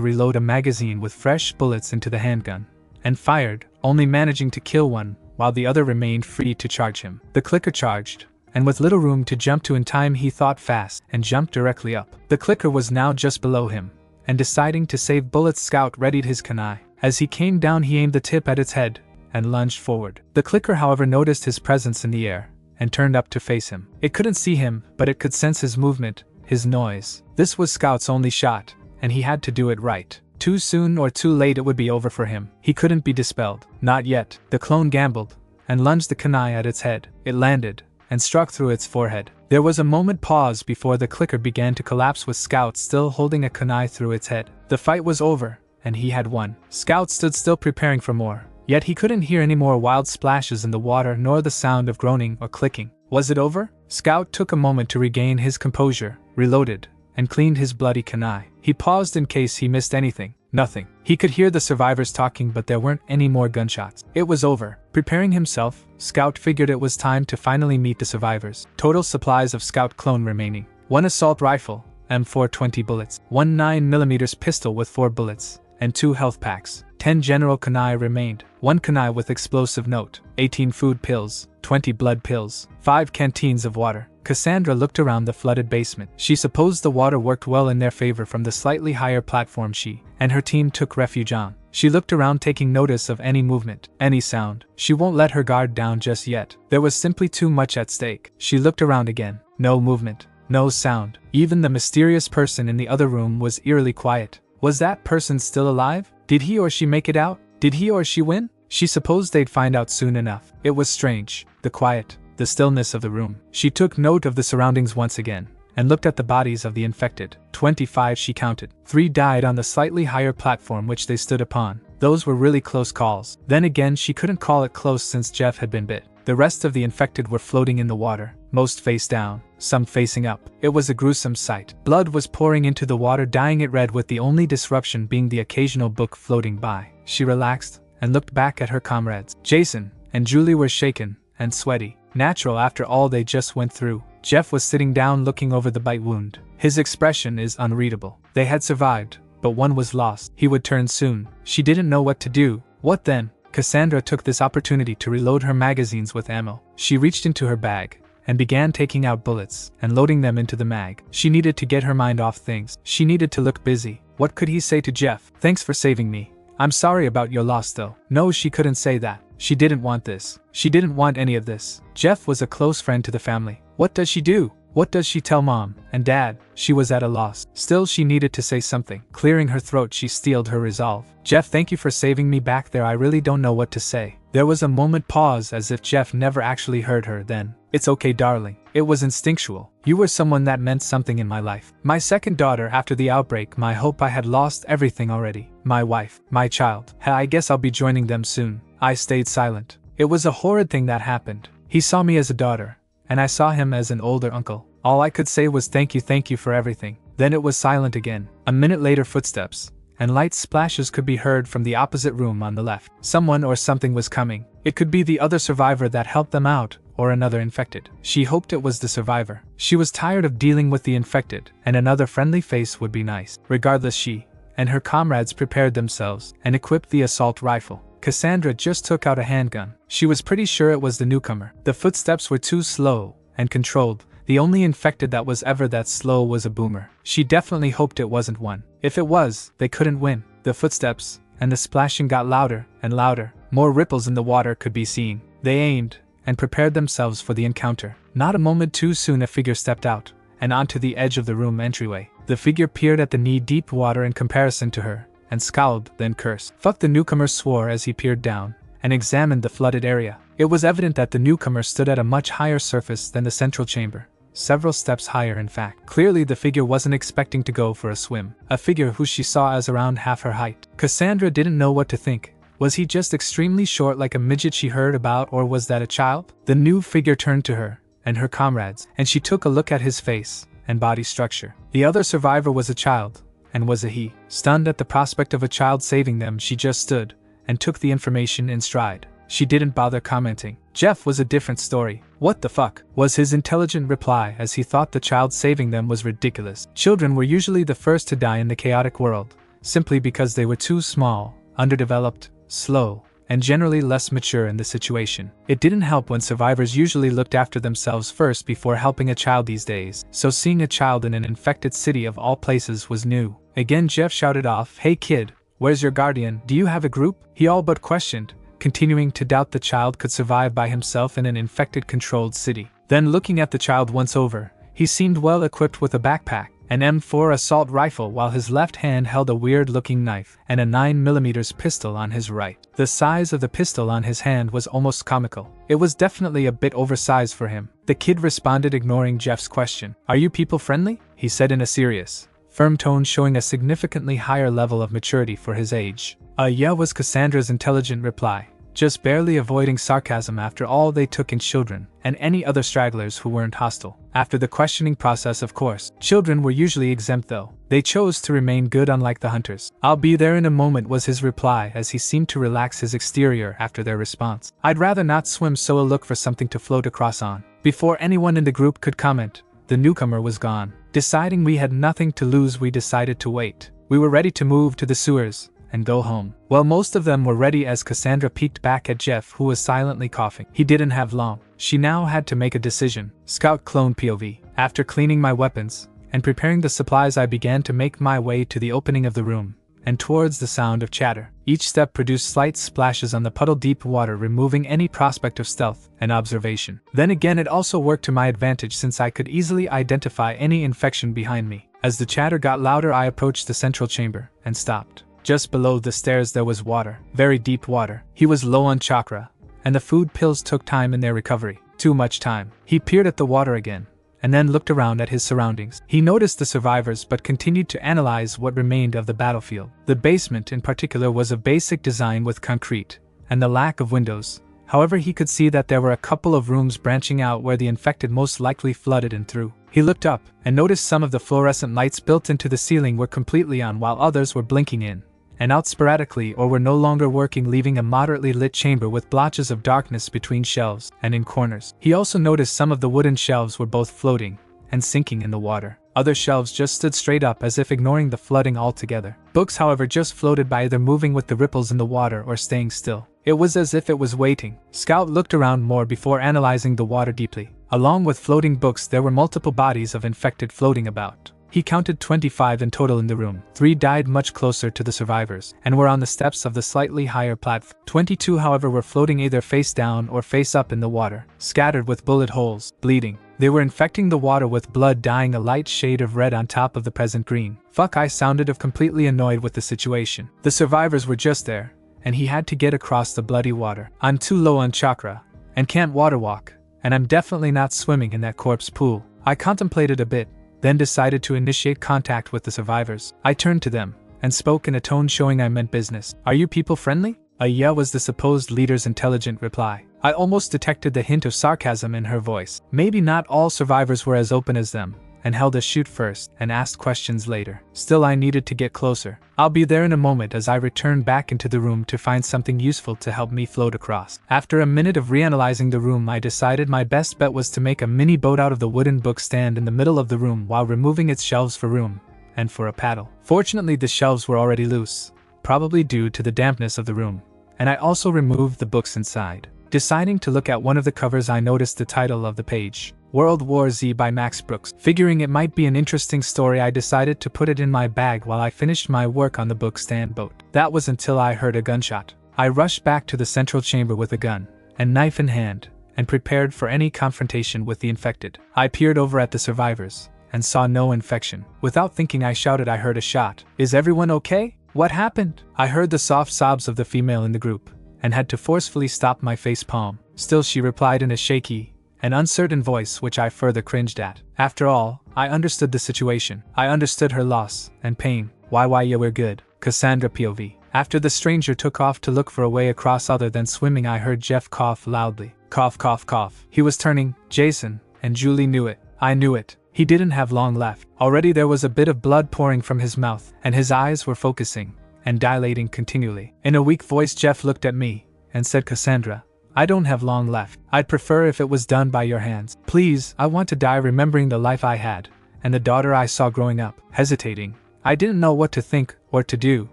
reload a magazine with fresh bullets into the handgun and fired, only managing to kill one while the other remained free to charge him. The clicker charged, and with little room to jump to in time, he thought fast and jumped directly up. The clicker was now just below him, and deciding to save bullets, Scout readied his kunai. As he came down, he aimed the tip at its head and lunged forward. The clicker, however, noticed his presence in the air and turned up to face him. It couldn't see him, but it could sense his movement, his noise. This was Scout's only shot, and he had to do it right. Too soon or too late, it would be over for him. He couldn't be dispelled. Not yet. The clone gambled and lunged the kunai at its head. It landed and struck through its forehead. There was a moment pause before the clicker began to collapse, with Scout still holding a kunai through its head. The fight was over, and he had won. Scout stood still, preparing for more. Yet he couldn't hear any more wild splashes in the water, nor the sound of groaning or clicking. Was it over? Scout took a moment to regain his composure, reloaded, and cleaned his bloody kunai. He paused in case he missed anything. Nothing. He could hear the survivors talking, but there weren't any more gunshots. It was over. Preparing himself, Scout figured it was time to finally meet the survivors. Total supplies of Scout Clone remaining: 1 assault rifle, M4 20 bullets, 1 9mm pistol with 4 bullets, and 2 health packs. 10 general kunai remained, 1 kunai with explosive note, 18 food pills, 20 blood pills, 5 canteens of water. Cassandra looked around the flooded basement. She supposed the water worked well in their favor from the slightly higher platform she and her team took refuge on. She looked around, taking notice of any movement, any sound. She won't let her guard down just yet. There was simply too much at stake. She looked around again. No movement, no sound. Even the mysterious person in the other room was eerily quiet. Was that person still alive? Did he or she make it out? Did he or she win? She supposed they'd find out soon enough. It was strange, the quiet, the stillness of the room. She took note of the surroundings once again, and looked at the bodies of the infected. 25 she counted. 3 died on the slightly higher platform which they stood upon. Those were really close calls. Then again, she couldn't call it close since Jeff had been bit. The rest of the infected were floating in the water, most face down, some facing up. It was a gruesome sight. Blood was pouring into the water, dyeing it red, with the only disruption being the occasional book floating by. She relaxed and looked back at her comrades. Jason and Julie were shaken and sweaty. Natural after all they just went through. Jeff was sitting down looking over the bite wound. His expression is unreadable. They had survived, but one was lost. He would turn soon. She didn't know what to do. What then? Cassandra took this opportunity to reload her magazines with ammo. She reached into her bag and began taking out bullets and loading them into the mag. She needed to get her mind off things. She needed to look busy. What could he say to Jeff? Thanks for saving me. I'm sorry about your loss though. No, she couldn't say that. She didn't want this. She didn't want any of this. Jeff was a close friend to the family. What does she do? What does she tell Mom and Dad? She was at a loss. Still, she needed to say something. Clearing her throat, she steeled her resolve. Jeff, thank you for saving me back there. I really don't know what to say. There was a moment pause as if Jeff never actually heard her. Then, it's okay, darling. It was instinctual. You were someone that meant something in my life. My second daughter after the outbreak. My hope. I had lost everything already. My wife. My child. I guess I'll be joining them soon. I stayed silent. It was a horrid thing that happened. He saw me as a daughter, and I saw him as an older uncle. All I could say was thank you for everything. Then it was silent again. A minute later, footsteps and light splashes could be heard from the opposite room on the left. Someone or something was coming. It could be the other survivor that helped them out, or another infected. She hoped it was the survivor. She was tired of dealing with the infected, and another friendly face would be nice. Regardless, she and her comrades prepared themselves and equipped the assault rifle. Cassandra just took out a handgun. She was pretty sure it was the newcomer. The footsteps were too slow and controlled. The only infected that was ever that slow was a boomer. She definitely hoped it wasn't one. If it was, they couldn't win. The footsteps and the splashing got louder and louder. More ripples in the water could be seen. They aimed and prepared themselves for the encounter. Not a moment too soon, a figure stepped out and onto the edge of the room entryway. The figure peered at the knee-deep water in comparison to her and scowled, then cursed. Fuck, the newcomer swore as he peered down and examined the flooded area. It was evident that the newcomer stood at a much higher surface than the central chamber. Several steps higher, in fact. Clearly the figure wasn't expecting to go for a swim. A figure who she saw as around half her height. Cassandra didn't know what to think. Was he just extremely short like a midget she heard about, or was that a child? The new figure turned to her and her comrades, and she took a look at his face and body structure. The other survivor was a child, and was a he. Stunned at the prospect of a child saving them, she just stood and took the information in stride. She didn't bother commenting. Jeff was a different story. What the fuck? Was his intelligent reply, as he thought the child saving them was ridiculous. Children were usually the first to die in the chaotic world, simply because they were too small, underdeveloped, slow, and generally less mature in the situation. It didn't help when survivors usually looked after themselves first before helping a child these days, so seeing a child in an infected city of all places was new. Again Jeff shouted off, "Hey kid, where's your guardian? Do you have a group?" He all but questioned, continuing to doubt the child could survive by himself in an infected controlled city. Then looking at the child once over, he seemed well equipped with a backpack, an M4 assault rifle, while his left hand held a weird-looking knife and a 9mm pistol on his right. The size of the pistol on his hand was almost comical. It was definitely a bit oversized for him. The kid responded, ignoring Jeff's question. "Are you people friendly?" he said in a serious, firm tone, showing a significantly higher level of maturity for his age. Yeah, was Cassandra's intelligent reply, just barely avoiding sarcasm. After all, they took in children and any other stragglers who weren't hostile. After the questioning process, of course, children were usually exempt though. They chose to remain good, unlike the hunters. "I'll be there in a moment," was his reply as he seemed to relax his exterior after their response. "I'd rather not swim, so I'll look for something to float across on." Before anyone in the group could comment, the newcomer was gone. Deciding we had nothing to lose, we decided to wait. We were ready to move to the sewers and go home. Well, most of them were ready as Cassandra peeked back at Jeff, who was silently coughing. He didn't have long. She now had to make a decision. Scout clone POV. After cleaning my weapons and preparing the supplies, I began to make my way to the opening of the room and towards the sound of chatter. Each step produced slight splashes on the puddle-deep water, removing any prospect of stealth and observation. Then again, it also worked to my advantage since I could easily identify any infection behind me. As the chatter got louder, I approached the central chamber and stopped. Just below the stairs there was water, very deep water. He was low on chakra, and the food pills took time in their recovery. Too much time. He peered at the water again, and then looked around at his surroundings. He noticed the survivors but continued to analyze what remained of the battlefield. The basement in particular was of basic design with concrete and the lack of windows. However, he could see that there were a couple of rooms branching out where the infected most likely flooded in through. He looked up and noticed some of the fluorescent lights built into the ceiling were completely on, while others were blinking in and out sporadically or were no longer working, leaving a moderately lit chamber with blotches of darkness between shelves and in corners. He also noticed some of the wooden shelves were both floating and sinking in the water. Other shelves just stood straight up as if ignoring the flooding altogether. Books, however, just floated by, either moving with the ripples in the water or staying still. It was as if it was waiting. Scout looked around more before analyzing the water deeply. Along with floating books, there were multiple bodies of infected floating about. He counted 25 in total in the room. 3 died much closer to the survivors and were on the steps of the slightly higher platform. 22, however, were floating either face down or face up in the water, scattered with bullet holes, bleeding. They were infecting the water with blood, dyeing a light shade of red on top of the present green. Fuck, I sounded of completely annoyed with the situation. The survivors were just there, and he had to get across the bloody water. I'm too low on chakra, and can't water walk, and I'm definitely not swimming in that corpse pool. I contemplated a bit, then decided to initiate contact with the survivors. I turned to them, and spoke in a tone showing I meant business. Are you people friendly? Yeah, was the supposed leader's intelligent reply. I almost detected the hint of sarcasm in her voice. Maybe not all survivors were as open as them, and held a shoot first and asked questions later. Still, I needed to get closer. I'll be there in a moment, as I returned back into the room to find something useful to help me float across. After a minute of reanalyzing the room, I decided my best bet was to make a mini boat out of the wooden book stand in the middle of the room while removing its shelves for room and for a paddle. Fortunately, the shelves were already loose, probably due to the dampness of the room, and I also removed the books inside. Deciding to look at one of the covers, I noticed the title of the page, World War Z by Max Brooks. Figuring it might be an interesting story, I decided to put it in my bag while I finished my work on the book stand boat. That was until I heard a gunshot. I rushed back to the central chamber with a gun and knife in hand, and prepared for any confrontation with the infected. I peered over at the survivors and saw no infection. Without thinking, I shouted, I heard a shot. Is everyone okay? What happened? I heard the soft sobs of the female in the group, and had to forcefully stop my face palm. Still, she replied in a shaky and uncertain voice, which I further cringed at. After all, I understood the situation. I understood her loss and pain. Why, yeah, we're good. Cassandra POV. After the stranger took off to look for a way across other than swimming, I heard Jeff cough loudly. Cough, cough, cough. He was turning. Jason and Julie knew it. I knew it. He didn't have long left. Already there was a bit of blood pouring from his mouth, and his eyes were focusing and dilating continually. In a weak voice, Jeff looked at me and said, Cassandra, I don't have long left. I'd prefer if it was done by your hands. Please, I want to die remembering the life I had, and the daughter I saw growing up. Hesitating, I didn't know what to think or to do.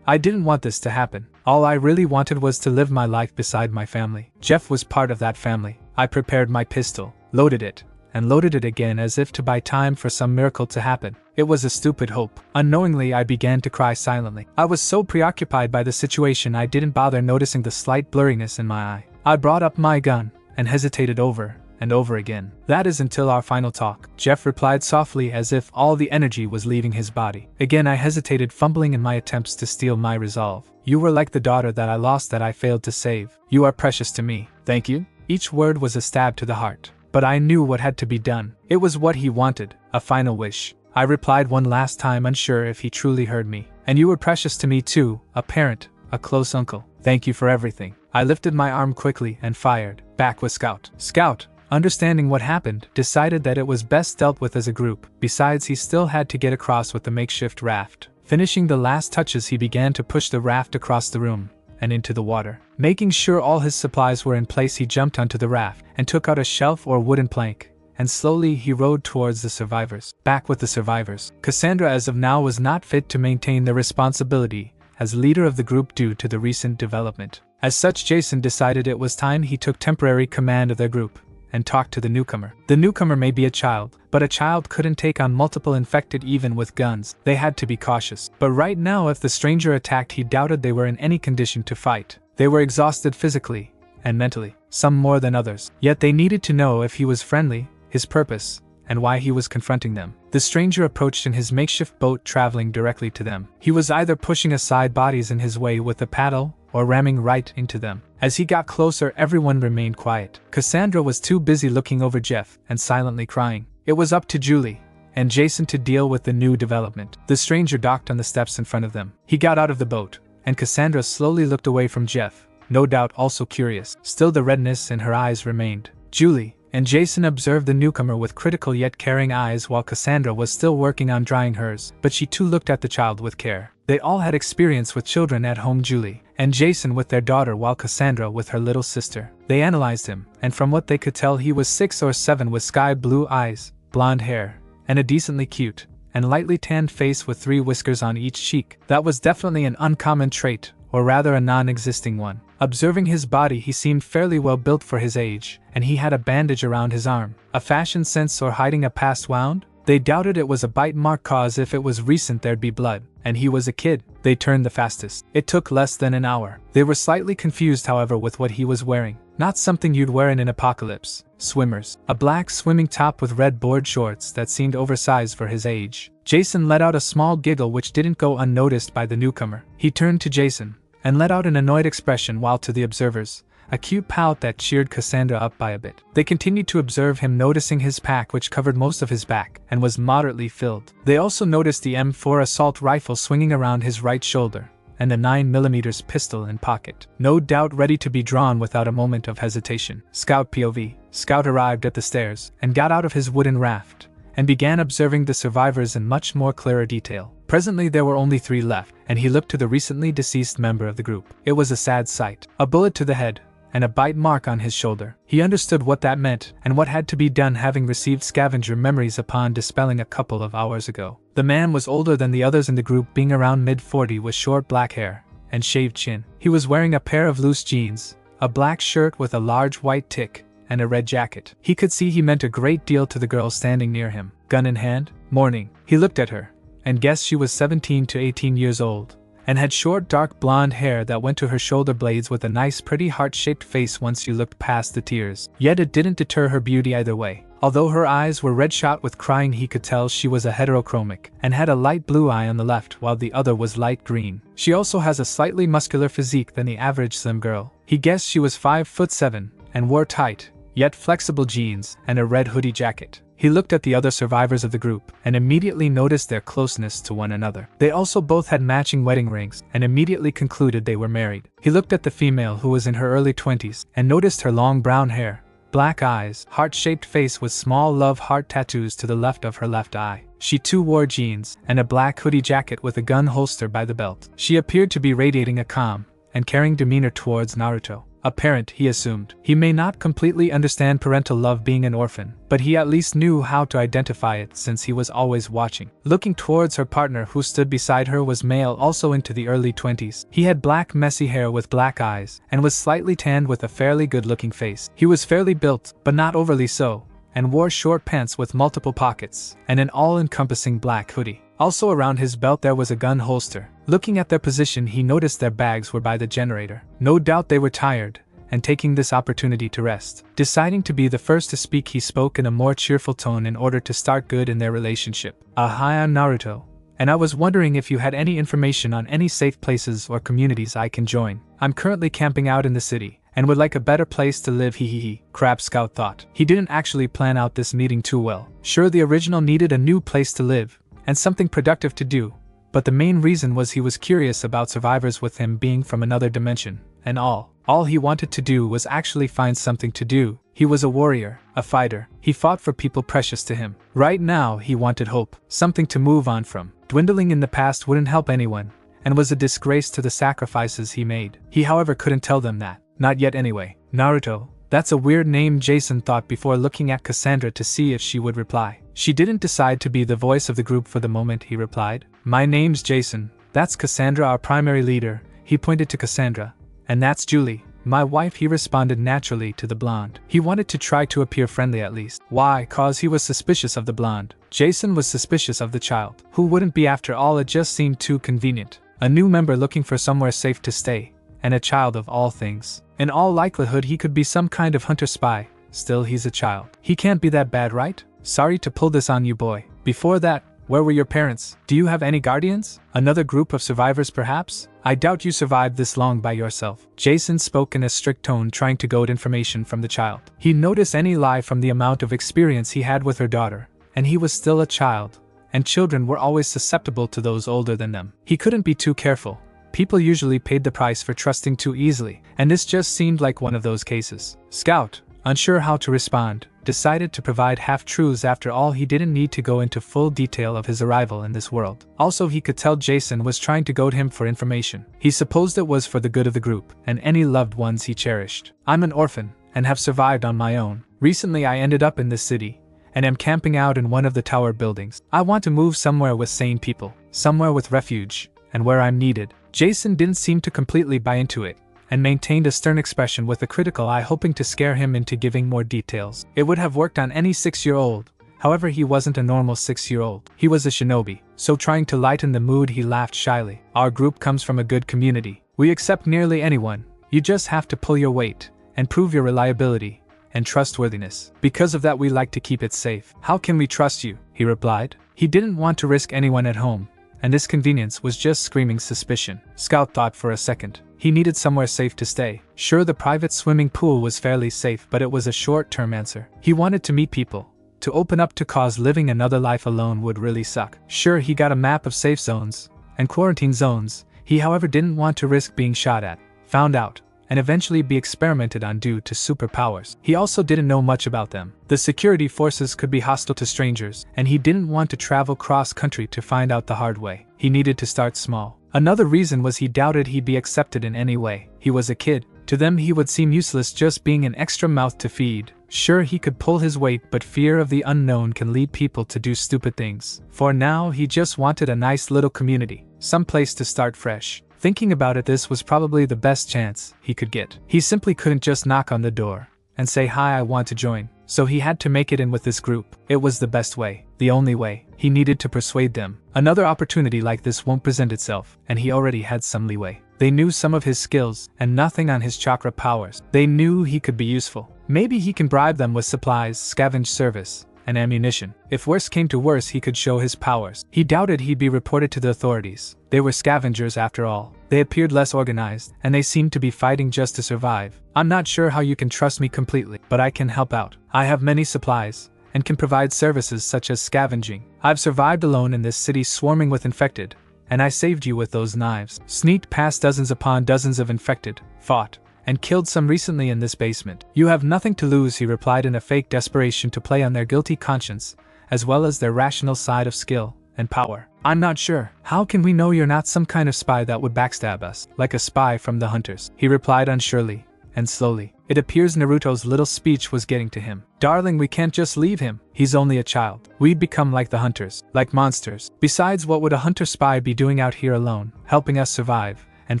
I didn't want this to happen. All I really wanted was to live my life beside my family. Jeff was part of that family. I prepared my pistol, loaded it, and loaded it again as if to buy time for some miracle to happen. It was a stupid hope. Unknowingly, I began to cry silently. I was so preoccupied by the situation I didn't bother noticing the slight blurriness in my eye. I brought up my gun and hesitated over and over again. That is until our final talk. Jeff replied softly as if all the energy was leaving his body. Again I hesitated, fumbling in my attempts to steel my resolve. You were like the daughter that I lost, that I failed to save. You are precious to me. Thank you. Each word was a stab to the heart. But I knew what had to be done. It was what he wanted, a final wish. I replied one last time, unsure if he truly heard me. And you were precious to me too, a parent, a close uncle. Thank you for everything. I lifted my arm quickly and fired. Back with Scout. Scout, understanding what happened, decided that it was best dealt with as a group. Besides, he still had to get across with the makeshift raft. Finishing the last touches, he began to push the raft across the room and into the water. Making sure all his supplies were in place, he jumped onto the raft and took out a shelf or wooden plank, and slowly he rowed towards the survivors. Back with the survivors. Cassandra as of now was not fit to maintain the responsibility as leader of the group due to the recent development. As such, Jason decided it was time he took temporary command of their group and talked to the newcomer. The newcomer may be a child, but a child couldn't take on multiple infected even with guns. They had to be cautious. But right now, if the stranger attacked, he doubted they were in any condition to fight. They were exhausted physically and mentally, some more than others. Yet they needed to know if he was friendly, his purpose, and why he was confronting them. The stranger approached in his makeshift boat, traveling directly to them. He was either pushing aside bodies in his way with a paddle or ramming right into them. As he got closer, everyone remained quiet. Cassandra was too busy looking over Jeff and silently crying. It was up to Julie and Jason to deal with the new development. The stranger docked on the steps in front of them. He got out of the boat, and Cassandra slowly looked away from Jeff, no doubt also curious. Still, the redness in her eyes remained. Julie, and Jason observed the newcomer with critical yet caring eyes while Cassandra was still working on drying hers, but she too looked at the child with care. They all had experience with children at home, Julie and Jason with their daughter while Cassandra with her little sister. They analyzed him, and from what they could tell he was 6 or 7 with sky blue eyes, blonde hair, and a decently cute and lightly tanned face with 3 whiskers on each cheek. That was definitely an uncommon trait, or rather a non-existing one. Observing his body, he seemed fairly well built for his age, and he had a bandage around his arm. A fashion sense or hiding a past wound? They doubted it was a bite mark, cause if it was recent there'd be blood, and he was a kid. They turned the fastest. It took less than an hour. They were slightly confused, however, with what he was wearing. Not something you'd wear in an apocalypse. Swimmers. A black swimming top with red board shorts that seemed oversized for his age. Jason let out a small giggle which didn't go unnoticed by the newcomer. He turned to Jason and let out an annoyed expression, while to the observers, a cute pout that cheered Cassandra up by a bit. They continued to observe him, noticing his pack, which covered most of his back and was moderately filled. They also noticed the M4 assault rifle swinging around his right shoulder and a 9mm pistol in pocket, no doubt ready to be drawn without a moment of hesitation. Scout POV. Scout arrived at the stairs and got out of his wooden raft and began observing the survivors in much more clearer detail. Presently there were only 3 left, and he looked to the recently deceased member of the group. It was a sad sight. A bullet to the head and a bite mark on his shoulder. He understood what that meant and what had to be done, having received scavenger memories upon dispelling a couple of hours ago. The man was older than the others in the group, being around mid-40 with short black hair and shaved chin. He was wearing a pair of loose jeans, a black shirt with a large white tick, and a red jacket. He could see he meant a great deal to the girl standing near him. Gun in hand? Morning. He looked at her and guessed she was 17 to 18 years old, and had short dark blonde hair that went to her shoulder blades, with a nice pretty heart-shaped face once you looked past the tears. Yet it didn't deter her beauty either way. Although her eyes were red-shot with crying, he could tell she was a heterochromic, and had a light blue eye on the left while the other was light green. She also has a slightly muscular physique than the average slim girl. He guessed she was 5'7" and wore tight, yet flexible jeans and a red hoodie jacket. He looked at the other survivors of the group and immediately noticed their closeness to one another. They also both had matching wedding rings and immediately concluded they were married. He looked at the female, who was in her early 20s, and noticed her long brown hair, black eyes, heart-shaped face with small love heart tattoos to the left of her left eye. She too wore jeans and a black hoodie jacket with a gun holster by the belt. She appeared to be radiating a calm and caring demeanor towards Naruto. A parent, he assumed. He may not completely understand parental love, being an orphan, but he at least knew how to identify it since he was always watching. Looking towards her partner, who stood beside her, was male, also into the early 20s. He had black messy hair with black eyes, and was slightly tanned with a fairly good-looking face. He was fairly built, but not overly so, and wore short pants with multiple pockets, and an all-encompassing black hoodie. Also around his belt there was a gun holster. Looking at their position, he noticed their bags were by the generator. No doubt they were tired and taking this opportunity to rest. Deciding to be the first to speak, he spoke in a more cheerful tone in order to start good in their relationship. Hi, I'm Naruto, and I was wondering if you had any information on any safe places or communities I can join. I'm currently camping out in the city and would like a better place to live, hehehe. Crab Scout thought. He didn't actually plan out this meeting too well. Sure, the original needed a new place to live and something productive to do, but the main reason was he was curious about survivors, with him being from another dimension, and all he wanted to do was actually find something to do. He was a warrior, a fighter. He fought for people precious to him. Right now he wanted hope, something to move on from. Dwindling in the past wouldn't help anyone, and was a disgrace to the sacrifices he made. He, however, couldn't tell them that. Not yet anyway. Naruto, that's a weird name, Jason thought before looking at Cassandra to see if she would reply. She didn't decide to be the voice of the group for the moment. He replied, "My name's Jason. That's Cassandra, our primary leader." He pointed to Cassandra. "And that's Julie, my wife," he responded naturally to the blonde. He wanted to try to appear friendly at least. Why? Cause he was suspicious of the blonde. Jason was suspicious of the child. Who wouldn't be after all? It just seemed too convenient. A new member looking for somewhere safe to stay, and a child of all things. In all likelihood he could be some kind of hunter spy. Still, he's a child. He can't be that bad, right? Sorry to pull this on you, boy. Before that, where were your parents? Do you have any guardians? Another group of survivors perhaps? I doubt you survived this long by yourself. Jason spoke in a strict tone, trying to goad information from the child. He noticed any lie from the amount of experience he had with her daughter, and he was still a child, and children were always susceptible to those older than them. He couldn't be too careful. People usually paid the price for trusting too easily, and this just seemed like one of those cases. Scout, unsure how to respond, decided to provide half-truths. After all, he didn't need to go into full detail of his arrival in this world. Also, he could tell Jason was trying to goad him for information. He supposed it was for the good of the group, and any loved ones he cherished. I'm an orphan, and have survived on my own. Recently I ended up in this city, and am camping out in one of the tower buildings. I want to move somewhere with sane people, somewhere with refuge, and where I'm needed. Jason didn't seem to completely buy into it, and maintained a stern expression with a critical eye, hoping to scare him into giving more details. It would have worked on any 6-year-old, however he wasn't a normal 6-year-old. He was a shinobi, so trying to lighten the mood he laughed shyly. Our group comes from a good community. We accept nearly anyone. You just have to pull your weight, and prove your reliability and trustworthiness. Because of that we like to keep it safe. How can we trust you? He replied. He didn't want to risk anyone at home, and this convenience was just screaming suspicion. Scout thought for a second. He needed somewhere safe to stay. Sure, the private swimming pool was fairly safe, but it was a short-term answer. He wanted to meet people, to open up, to cause living another life alone would really suck. Sure, he got a map of safe zones and quarantine zones. He, however, didn't want to risk being shot at, found out, and eventually be experimented on due to superpowers. He also didn't know much about them. The security forces could be hostile to strangers, and he didn't want to travel cross-country to find out the hard way. He needed to start small. Another reason was he doubted he'd be accepted in any way. He was a kid. To them he would seem useless, just being an extra mouth to feed. Sure, he could pull his weight, but fear of the unknown can lead people to do stupid things. For now, he just wanted a nice little community, some place to start fresh. Thinking about it, this was probably the best chance he could get. He simply couldn't just knock on the door and say, "Hi, I want to join." So he had to make it in with this group. It was the best way, the only way. He needed to persuade them. Another opportunity like this won't present itself, and he already had some leeway. They knew some of his skills, and nothing on his chakra powers. They knew he could be useful. Maybe he can bribe them with supplies, scavenge service, and ammunition. If worse came to worse, he could show his powers. He doubted he'd be reported to the authorities. They were scavengers after all. They appeared less organized, and they seemed to be fighting just to survive. I'm not sure how you can trust me completely, but I can help out. I have many supplies, and can provide services such as scavenging. I've survived alone in this city swarming with infected, and I saved you with those knives. Sneaked past dozens upon dozens of infected, fought, and killed some recently in this basement. You have nothing to lose, he replied in a fake desperation to play on their guilty conscience, as well as their rational side of skill and power. I'm not sure. How can we know you're not some kind of spy that would backstab us, like a spy from the hunters? He replied unsurely and slowly. It appears Naruto's little speech was getting to him. Darling, we can't just leave him. He's only a child. We'd become like the hunters, like monsters. Besides, what would a hunter spy be doing out here alone, helping us survive, and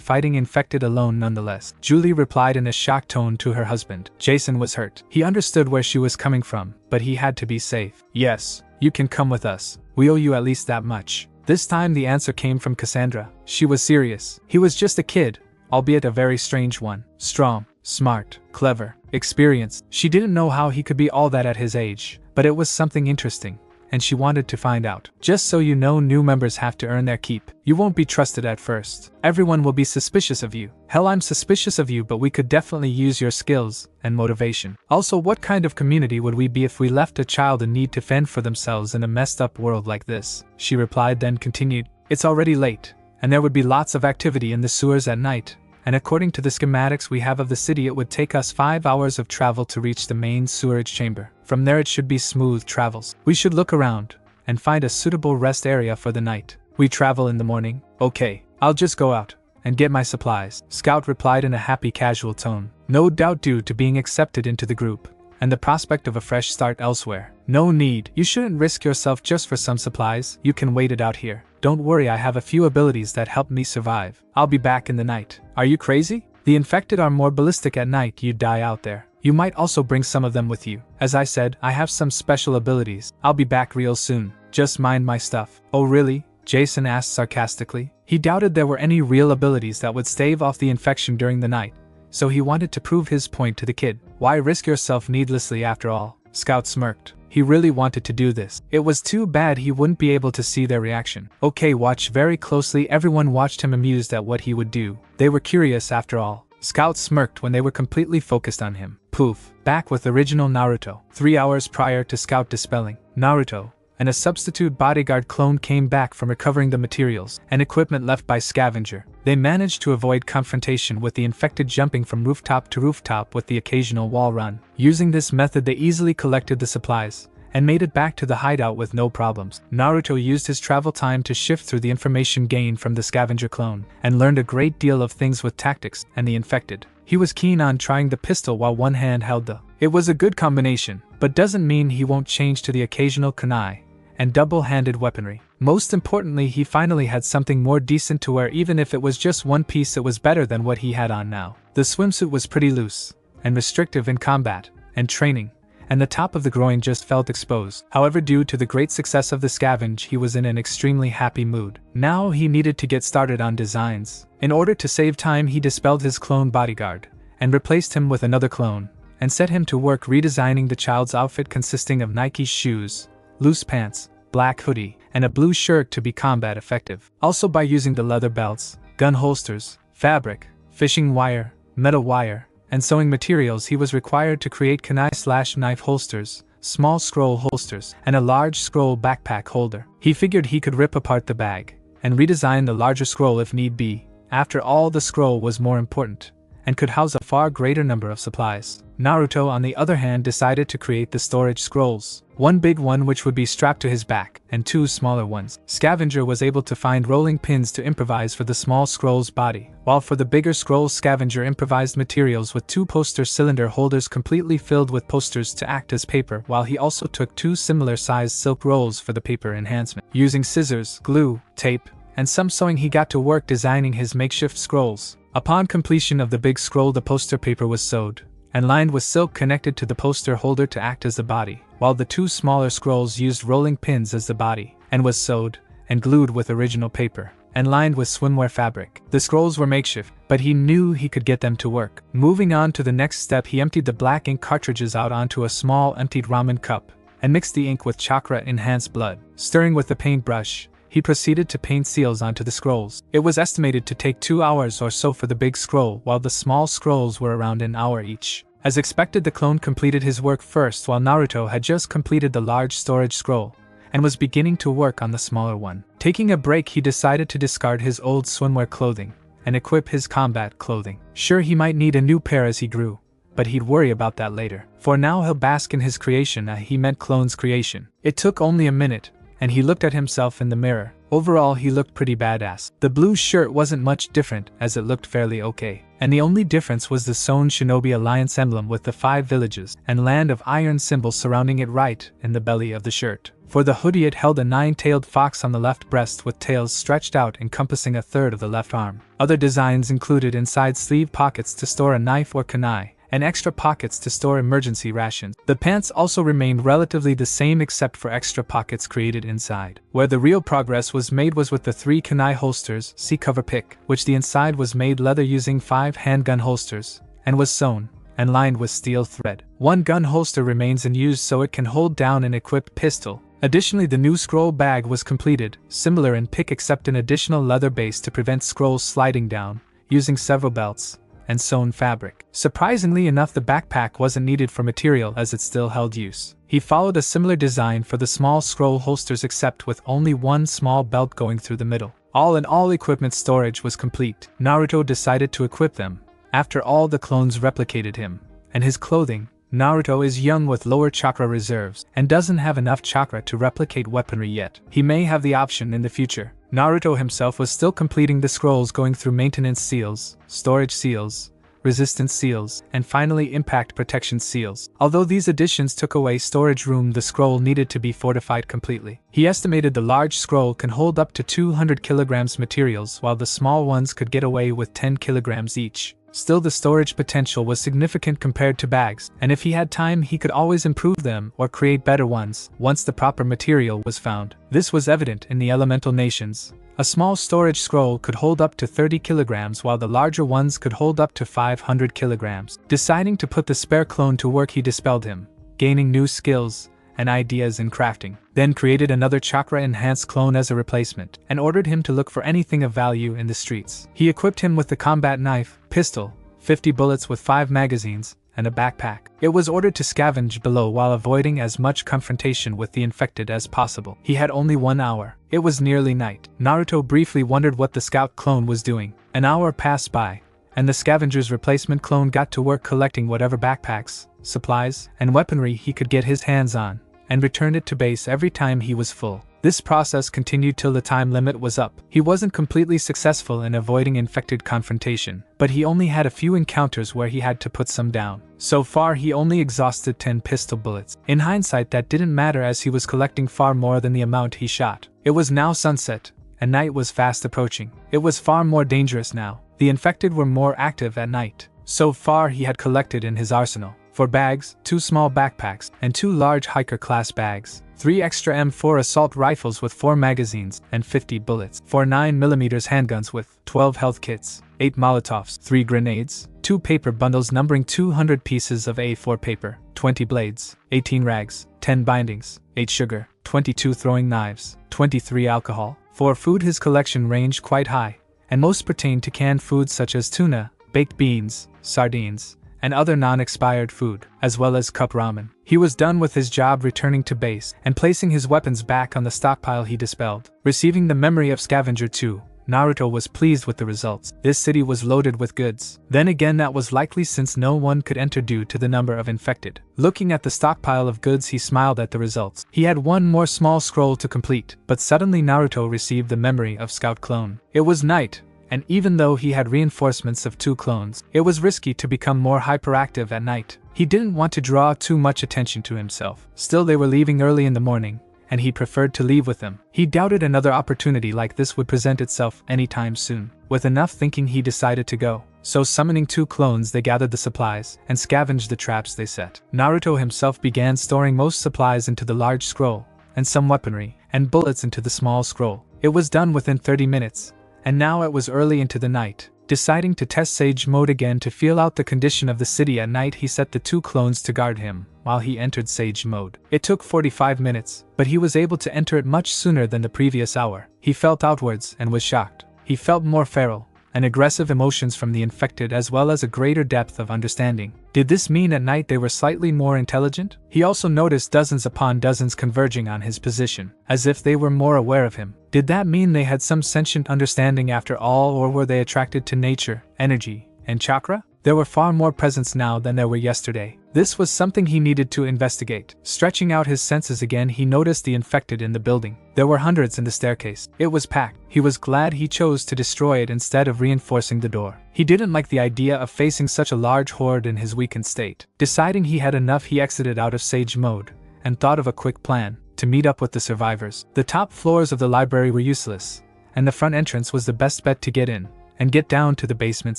fighting infected alone nonetheless? Julie replied in a shocked tone to her husband. Jason was hurt. He understood where she was coming from, but he had to be safe. Yes, you can come with us. We owe you at least that much. This time the answer came from Cassandra. She was serious. He was just a kid, albeit a very strange one. Strong, smart, clever, experienced. She didn't know how he could be all that at his age, but it was something interesting, and she wanted to find out. Just so you know, new members have to earn their keep. You won't be trusted at first. Everyone will be suspicious of you. Hell, I'm suspicious of you, but we could definitely use your skills and motivation. Also, what kind of community would we be if we left a child in need to fend for themselves in a messed up world like this? She replied, then continued, it's already late, and there would be lots of activity in the sewers at night. And according to the schematics we have of the city, it would take us 5 hours of travel to reach the main sewerage chamber. From there it should be smooth travels. We should look around and find a suitable rest area for the night. We travel in the morning. Okay, I'll just go out and get my supplies. Scout replied in a happy, casual tone. No doubt due to being accepted into the group and the prospect of a fresh start elsewhere. No need. You shouldn't risk yourself just for some supplies. You can wait it out here. Don't worry, I have a few abilities that help me survive. I'll be back in the night. Are you crazy? The infected are more ballistic at night. You'd die out there. You might also bring some of them with you. As I said, I have some special abilities. I'll be back real soon. Just mind my stuff. Oh really? Jason asked sarcastically. He doubted there were any real abilities that would stave off the infection during the night, so he wanted to prove his point to the kid. Why risk yourself needlessly after all? Scout smirked. He really wanted to do this. It was too bad he wouldn't be able to see their reaction. Okay, watch very closely. Everyone watched him, amused at what he would do. They were curious after all. Scout smirked when they were completely focused on him. Poof. Back with original Naruto. 3 hours prior to Scout dispelling. Naruto, and a substitute bodyguard clone came back from recovering the materials and equipment left by Scavenger. They managed to avoid confrontation with the infected, jumping from rooftop to rooftop with the occasional wall run. Using this method, they easily collected the supplies and made it back to the hideout with no problems. Naruto used his travel time to shift through the information gained from the Scavenger clone and learned a great deal of things with tactics and the infected. He was keen on trying the pistol while one hand held the. It was a good combination, but doesn't mean he won't change to the occasional kunai and double-handed weaponry. Most importantly, he finally had something more decent to wear. Even if it was just one piece, it was better than what he had on now. The swimsuit was pretty loose and restrictive in combat and training, and the top of the groin just felt exposed. However, due to the great success of the scavenge, he was in an extremely happy mood. Now he needed to get started on designs. In order to save time, he dispelled his clone bodyguard and replaced him with another clone, and set him to work redesigning the child's outfit, consisting of Nike shoes, loose pants, black hoodie, and a blue shirt to be combat effective. Also, by using the leather belts, gun holsters, fabric, fishing wire, metal wire, and sewing materials, he was required to create kunai/knife holsters, small scroll holsters, and a large scroll backpack holder. He figured he could rip apart the bag and redesign the larger scroll if need be. After all, the scroll was more important and could house a far greater number of supplies. Naruto, on the other hand, decided to create the storage scrolls. One big one which would be strapped to his back, and two smaller ones. Scavenger was able to find rolling pins to improvise for the small scroll's body, while for the bigger scrolls, Scavenger improvised materials with two poster cylinder holders completely filled with posters to act as paper, while he also took two similar-sized silk rolls for the paper enhancement. Using scissors, glue, tape, and some sewing, he got to work designing his makeshift scrolls. Upon completion of the big scroll, the poster paper was sewed and lined with silk connected to the poster holder to act as the body, while the two smaller scrolls used rolling pins as the body, and was sewed and glued with original paper and lined with swimwear fabric. The scrolls were makeshift, but he knew he could get them to work. Moving on to the next step, he emptied the black ink cartridges out onto a small emptied ramen cup and mixed the ink with chakra-enhanced blood. Stirring with the paintbrush, he proceeded to paint seals onto the scrolls. It was estimated to take 2 hours or so for the big scroll, while the small scrolls were around an hour each. As expected, the clone completed his work first, while Naruto had just completed the large storage scroll and was beginning to work on the smaller one. Taking a break, he decided to discard his old swimwear clothing and equip his combat clothing. Sure, he might need a new pair as he grew, but he'd worry about that later. For now, he'll bask in his creation. He meant clone's creation. It took only a minute, and he looked at himself in the mirror. Overall, he looked pretty badass. The blue shirt wasn't much different, as it looked fairly okay. And the only difference was the sewn Shinobi Alliance emblem with the 5 villages and Land of Iron symbol surrounding it right in the belly of the shirt. For the hoodie, it held a 9-tailed fox on the left breast with tails stretched out encompassing a third of the left arm. Other designs included inside sleeve pockets to store a knife or kunai, and extra pockets to store emergency rations. The pants also remained relatively the same except for extra pockets created inside. Where the real progress was made was with the 3 kunai holsters, see cover pic, which the inside was made leather using 5 handgun holsters, and was sewn and lined with steel thread. 1 gun holster remains in use so it can hold down an equipped pistol. Additionally, the new scroll bag was completed, similar in pic except an additional leather base to prevent scrolls sliding down, using several belts and sewn fabric. Surprisingly enough, the backpack wasn't needed for material as it still held use. He followed a similar design for the small scroll holsters except with only 1 small belt going through the middle. All in all, equipment storage was complete. Naruto decided to equip them. After all, the clones replicated him and his clothing. Naruto is young with lower chakra reserves and doesn't have enough chakra to replicate weaponry yet. He may have the option in the future. Naruto himself was still completing the scrolls, going through maintenance seals, storage seals, resistance seals, and finally impact protection seals. Although these additions took away storage room, the scroll needed to be fortified completely. He estimated the large scroll can hold up to 200 kilograms materials, while the small ones could get away with 10 kilograms each. Still, the storage potential was significant compared to bags, and if he had time, he could always improve them or create better ones once the proper material was found. This was evident in the elemental nations. A small storage scroll could hold up to 30 kilograms, while the larger ones could hold up to 500 kilograms. Deciding to put the spare clone to work, he dispelled him, gaining new skills and ideas in crafting. Then created another chakra-enhanced clone as a replacement, and ordered him to look for anything of value in the streets. He equipped him with the combat knife, pistol, 50 bullets with 5 magazines, and a backpack. It was ordered to scavenge below while avoiding as much confrontation with the infected as possible. He had only 1 hour. It was nearly night. Naruto briefly wondered what the scout clone was doing. An hour passed by, and the scavenger's replacement clone got to work collecting whatever backpacks, supplies, and weaponry he could get his hands on, and returned it to base every time he was full. This process continued till the time limit was up. He wasn't completely successful in avoiding infected confrontation, but he only had a few encounters where he had to put some down. So far he only exhausted 10 pistol bullets. In hindsight that didn't matter as he was collecting far more than the amount he shot. It was now sunset, and night was fast approaching. It was far more dangerous now. The infected were more active at night. So far he had collected in his arsenal. 4 bags, 2 small backpacks, and 2 large hiker-class bags. 3 extra M4 assault rifles with 4 magazines and 50 bullets. 4 9mm handguns with 12 health kits, 8 Molotovs, 3 grenades, 2 paper bundles numbering 200 pieces of A4 paper, 20 blades, 18 rags, 10 bindings, 8 sugar, 22 throwing knives, 23 alcohol. For food his collection ranged quite high, and most pertained to canned foods such as tuna, baked beans, sardines, and other non-expired food, as well as cup ramen. He was done with his job returning to base and placing his weapons back on the stockpile he dispelled. Receiving the memory of Scavenger 2, Naruto was pleased with the results. This city was loaded with goods. Then again that was likely since no one could enter due to the number of infected. Looking at the stockpile of goods he smiled at the results. He had one more small scroll to complete, but suddenly Naruto received the memory of Scout Clone. It was night, and even though he had reinforcements of 2 clones, it was risky to become more hyperactive at night. He didn't want to draw too much attention to himself. Still they were leaving early in the morning, and he preferred to leave with them. He doubted another opportunity like this would present itself anytime soon. With enough thinking he decided to go. So summoning 2 clones they gathered the supplies and scavenged the traps they set. Naruto himself began storing most supplies into the large scroll, and some weaponry and bullets into the small scroll. It was done within 30 minutes. And now it was early into the night. Deciding to test Sage Mode again to feel out the condition of the city at night, he set the 2 clones to guard him while he entered Sage Mode. It took 45 minutes, but he was able to enter it much sooner than the previous hour. He felt outwards and was shocked. He felt more feral and aggressive emotions from the infected as well as a greater depth of understanding. Did this mean at night they were slightly more intelligent? He also noticed dozens upon dozens converging on his position, as if they were more aware of him. Did that mean they had some sentient understanding after all, or were they attracted to nature, energy, and chakra? There were far more presents now than there were yesterday. This was something he needed to investigate. Stretching out his senses again, he noticed the infected in the building. There were hundreds in the staircase. It was packed. He was glad he chose to destroy it instead of reinforcing the door. He didn't like the idea of facing such a large horde in his weakened state. Deciding he had enough, he exited out of Sage Mode and thought of a quick plan to meet up with the survivors. The top floors of the library were useless, and the front entrance was the best bet to get in and get down to the basement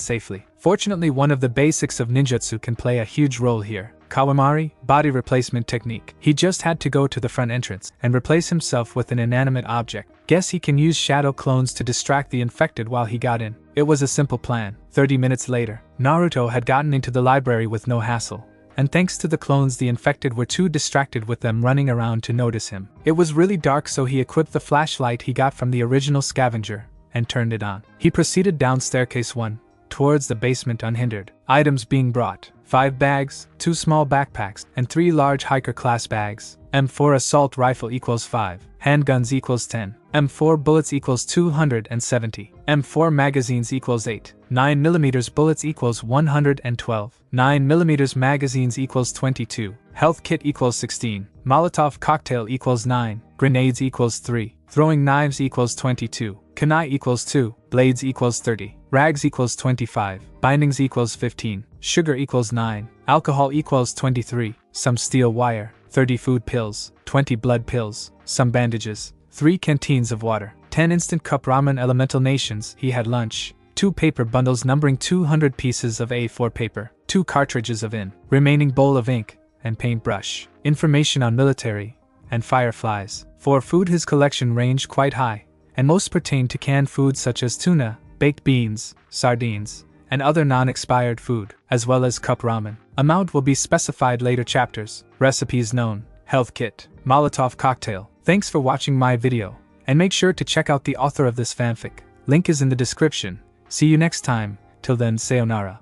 safely. Fortunately, one of the basics of ninjutsu can play a huge role here. Kawamari, body replacement technique. He just had to go to the front entrance and replace himself with an inanimate object. Guess he can use shadow clones to distract the infected while he got in. It was a simple plan. 30 minutes later, Naruto had gotten into the library with no hassle. And thanks to the clones, the infected were too distracted with them running around to notice him. It was really dark, so he equipped the flashlight he got from the original scavenger and turned it on. He proceeded down staircase 1, towards the basement unhindered. Items being brought: 5 bags, 2 small backpacks, and 3 large hiker-class bags. M4 assault rifle equals 5. Handguns equals 10. M4 bullets equals 270. M4 magazines equals 8. 9mm bullets equals 112. 9mm magazines equals 22. Health kit equals 16. Molotov cocktail equals 9. Grenades equals 3. Throwing knives equals 22. Kunai equals 2. Blades equals 30. Rags equals 25. Bindings equals 15. Sugar equals 9. Alcohol equals 23. Some steel wire. 30 food pills. 20 blood pills. Some bandages. 3 canteens of water. 10 instant cup ramen elemental nations. He had lunch. 2 paper bundles numbering 200 pieces of A4 paper. 2 cartridges of ink. Remaining bowl of ink and paintbrush. Information on military and fireflies. For food his collection ranged quite high, and most pertained to canned foods such as tuna, baked beans, sardines, and other non-expired food, as well as cup ramen. Amount will be specified later chapters. Recipes known: health kit, Molotov cocktail. Thanks for watching my video, and make sure to check out the author of this fanfic. Link is in the description. See you next time. Till then, sayonara.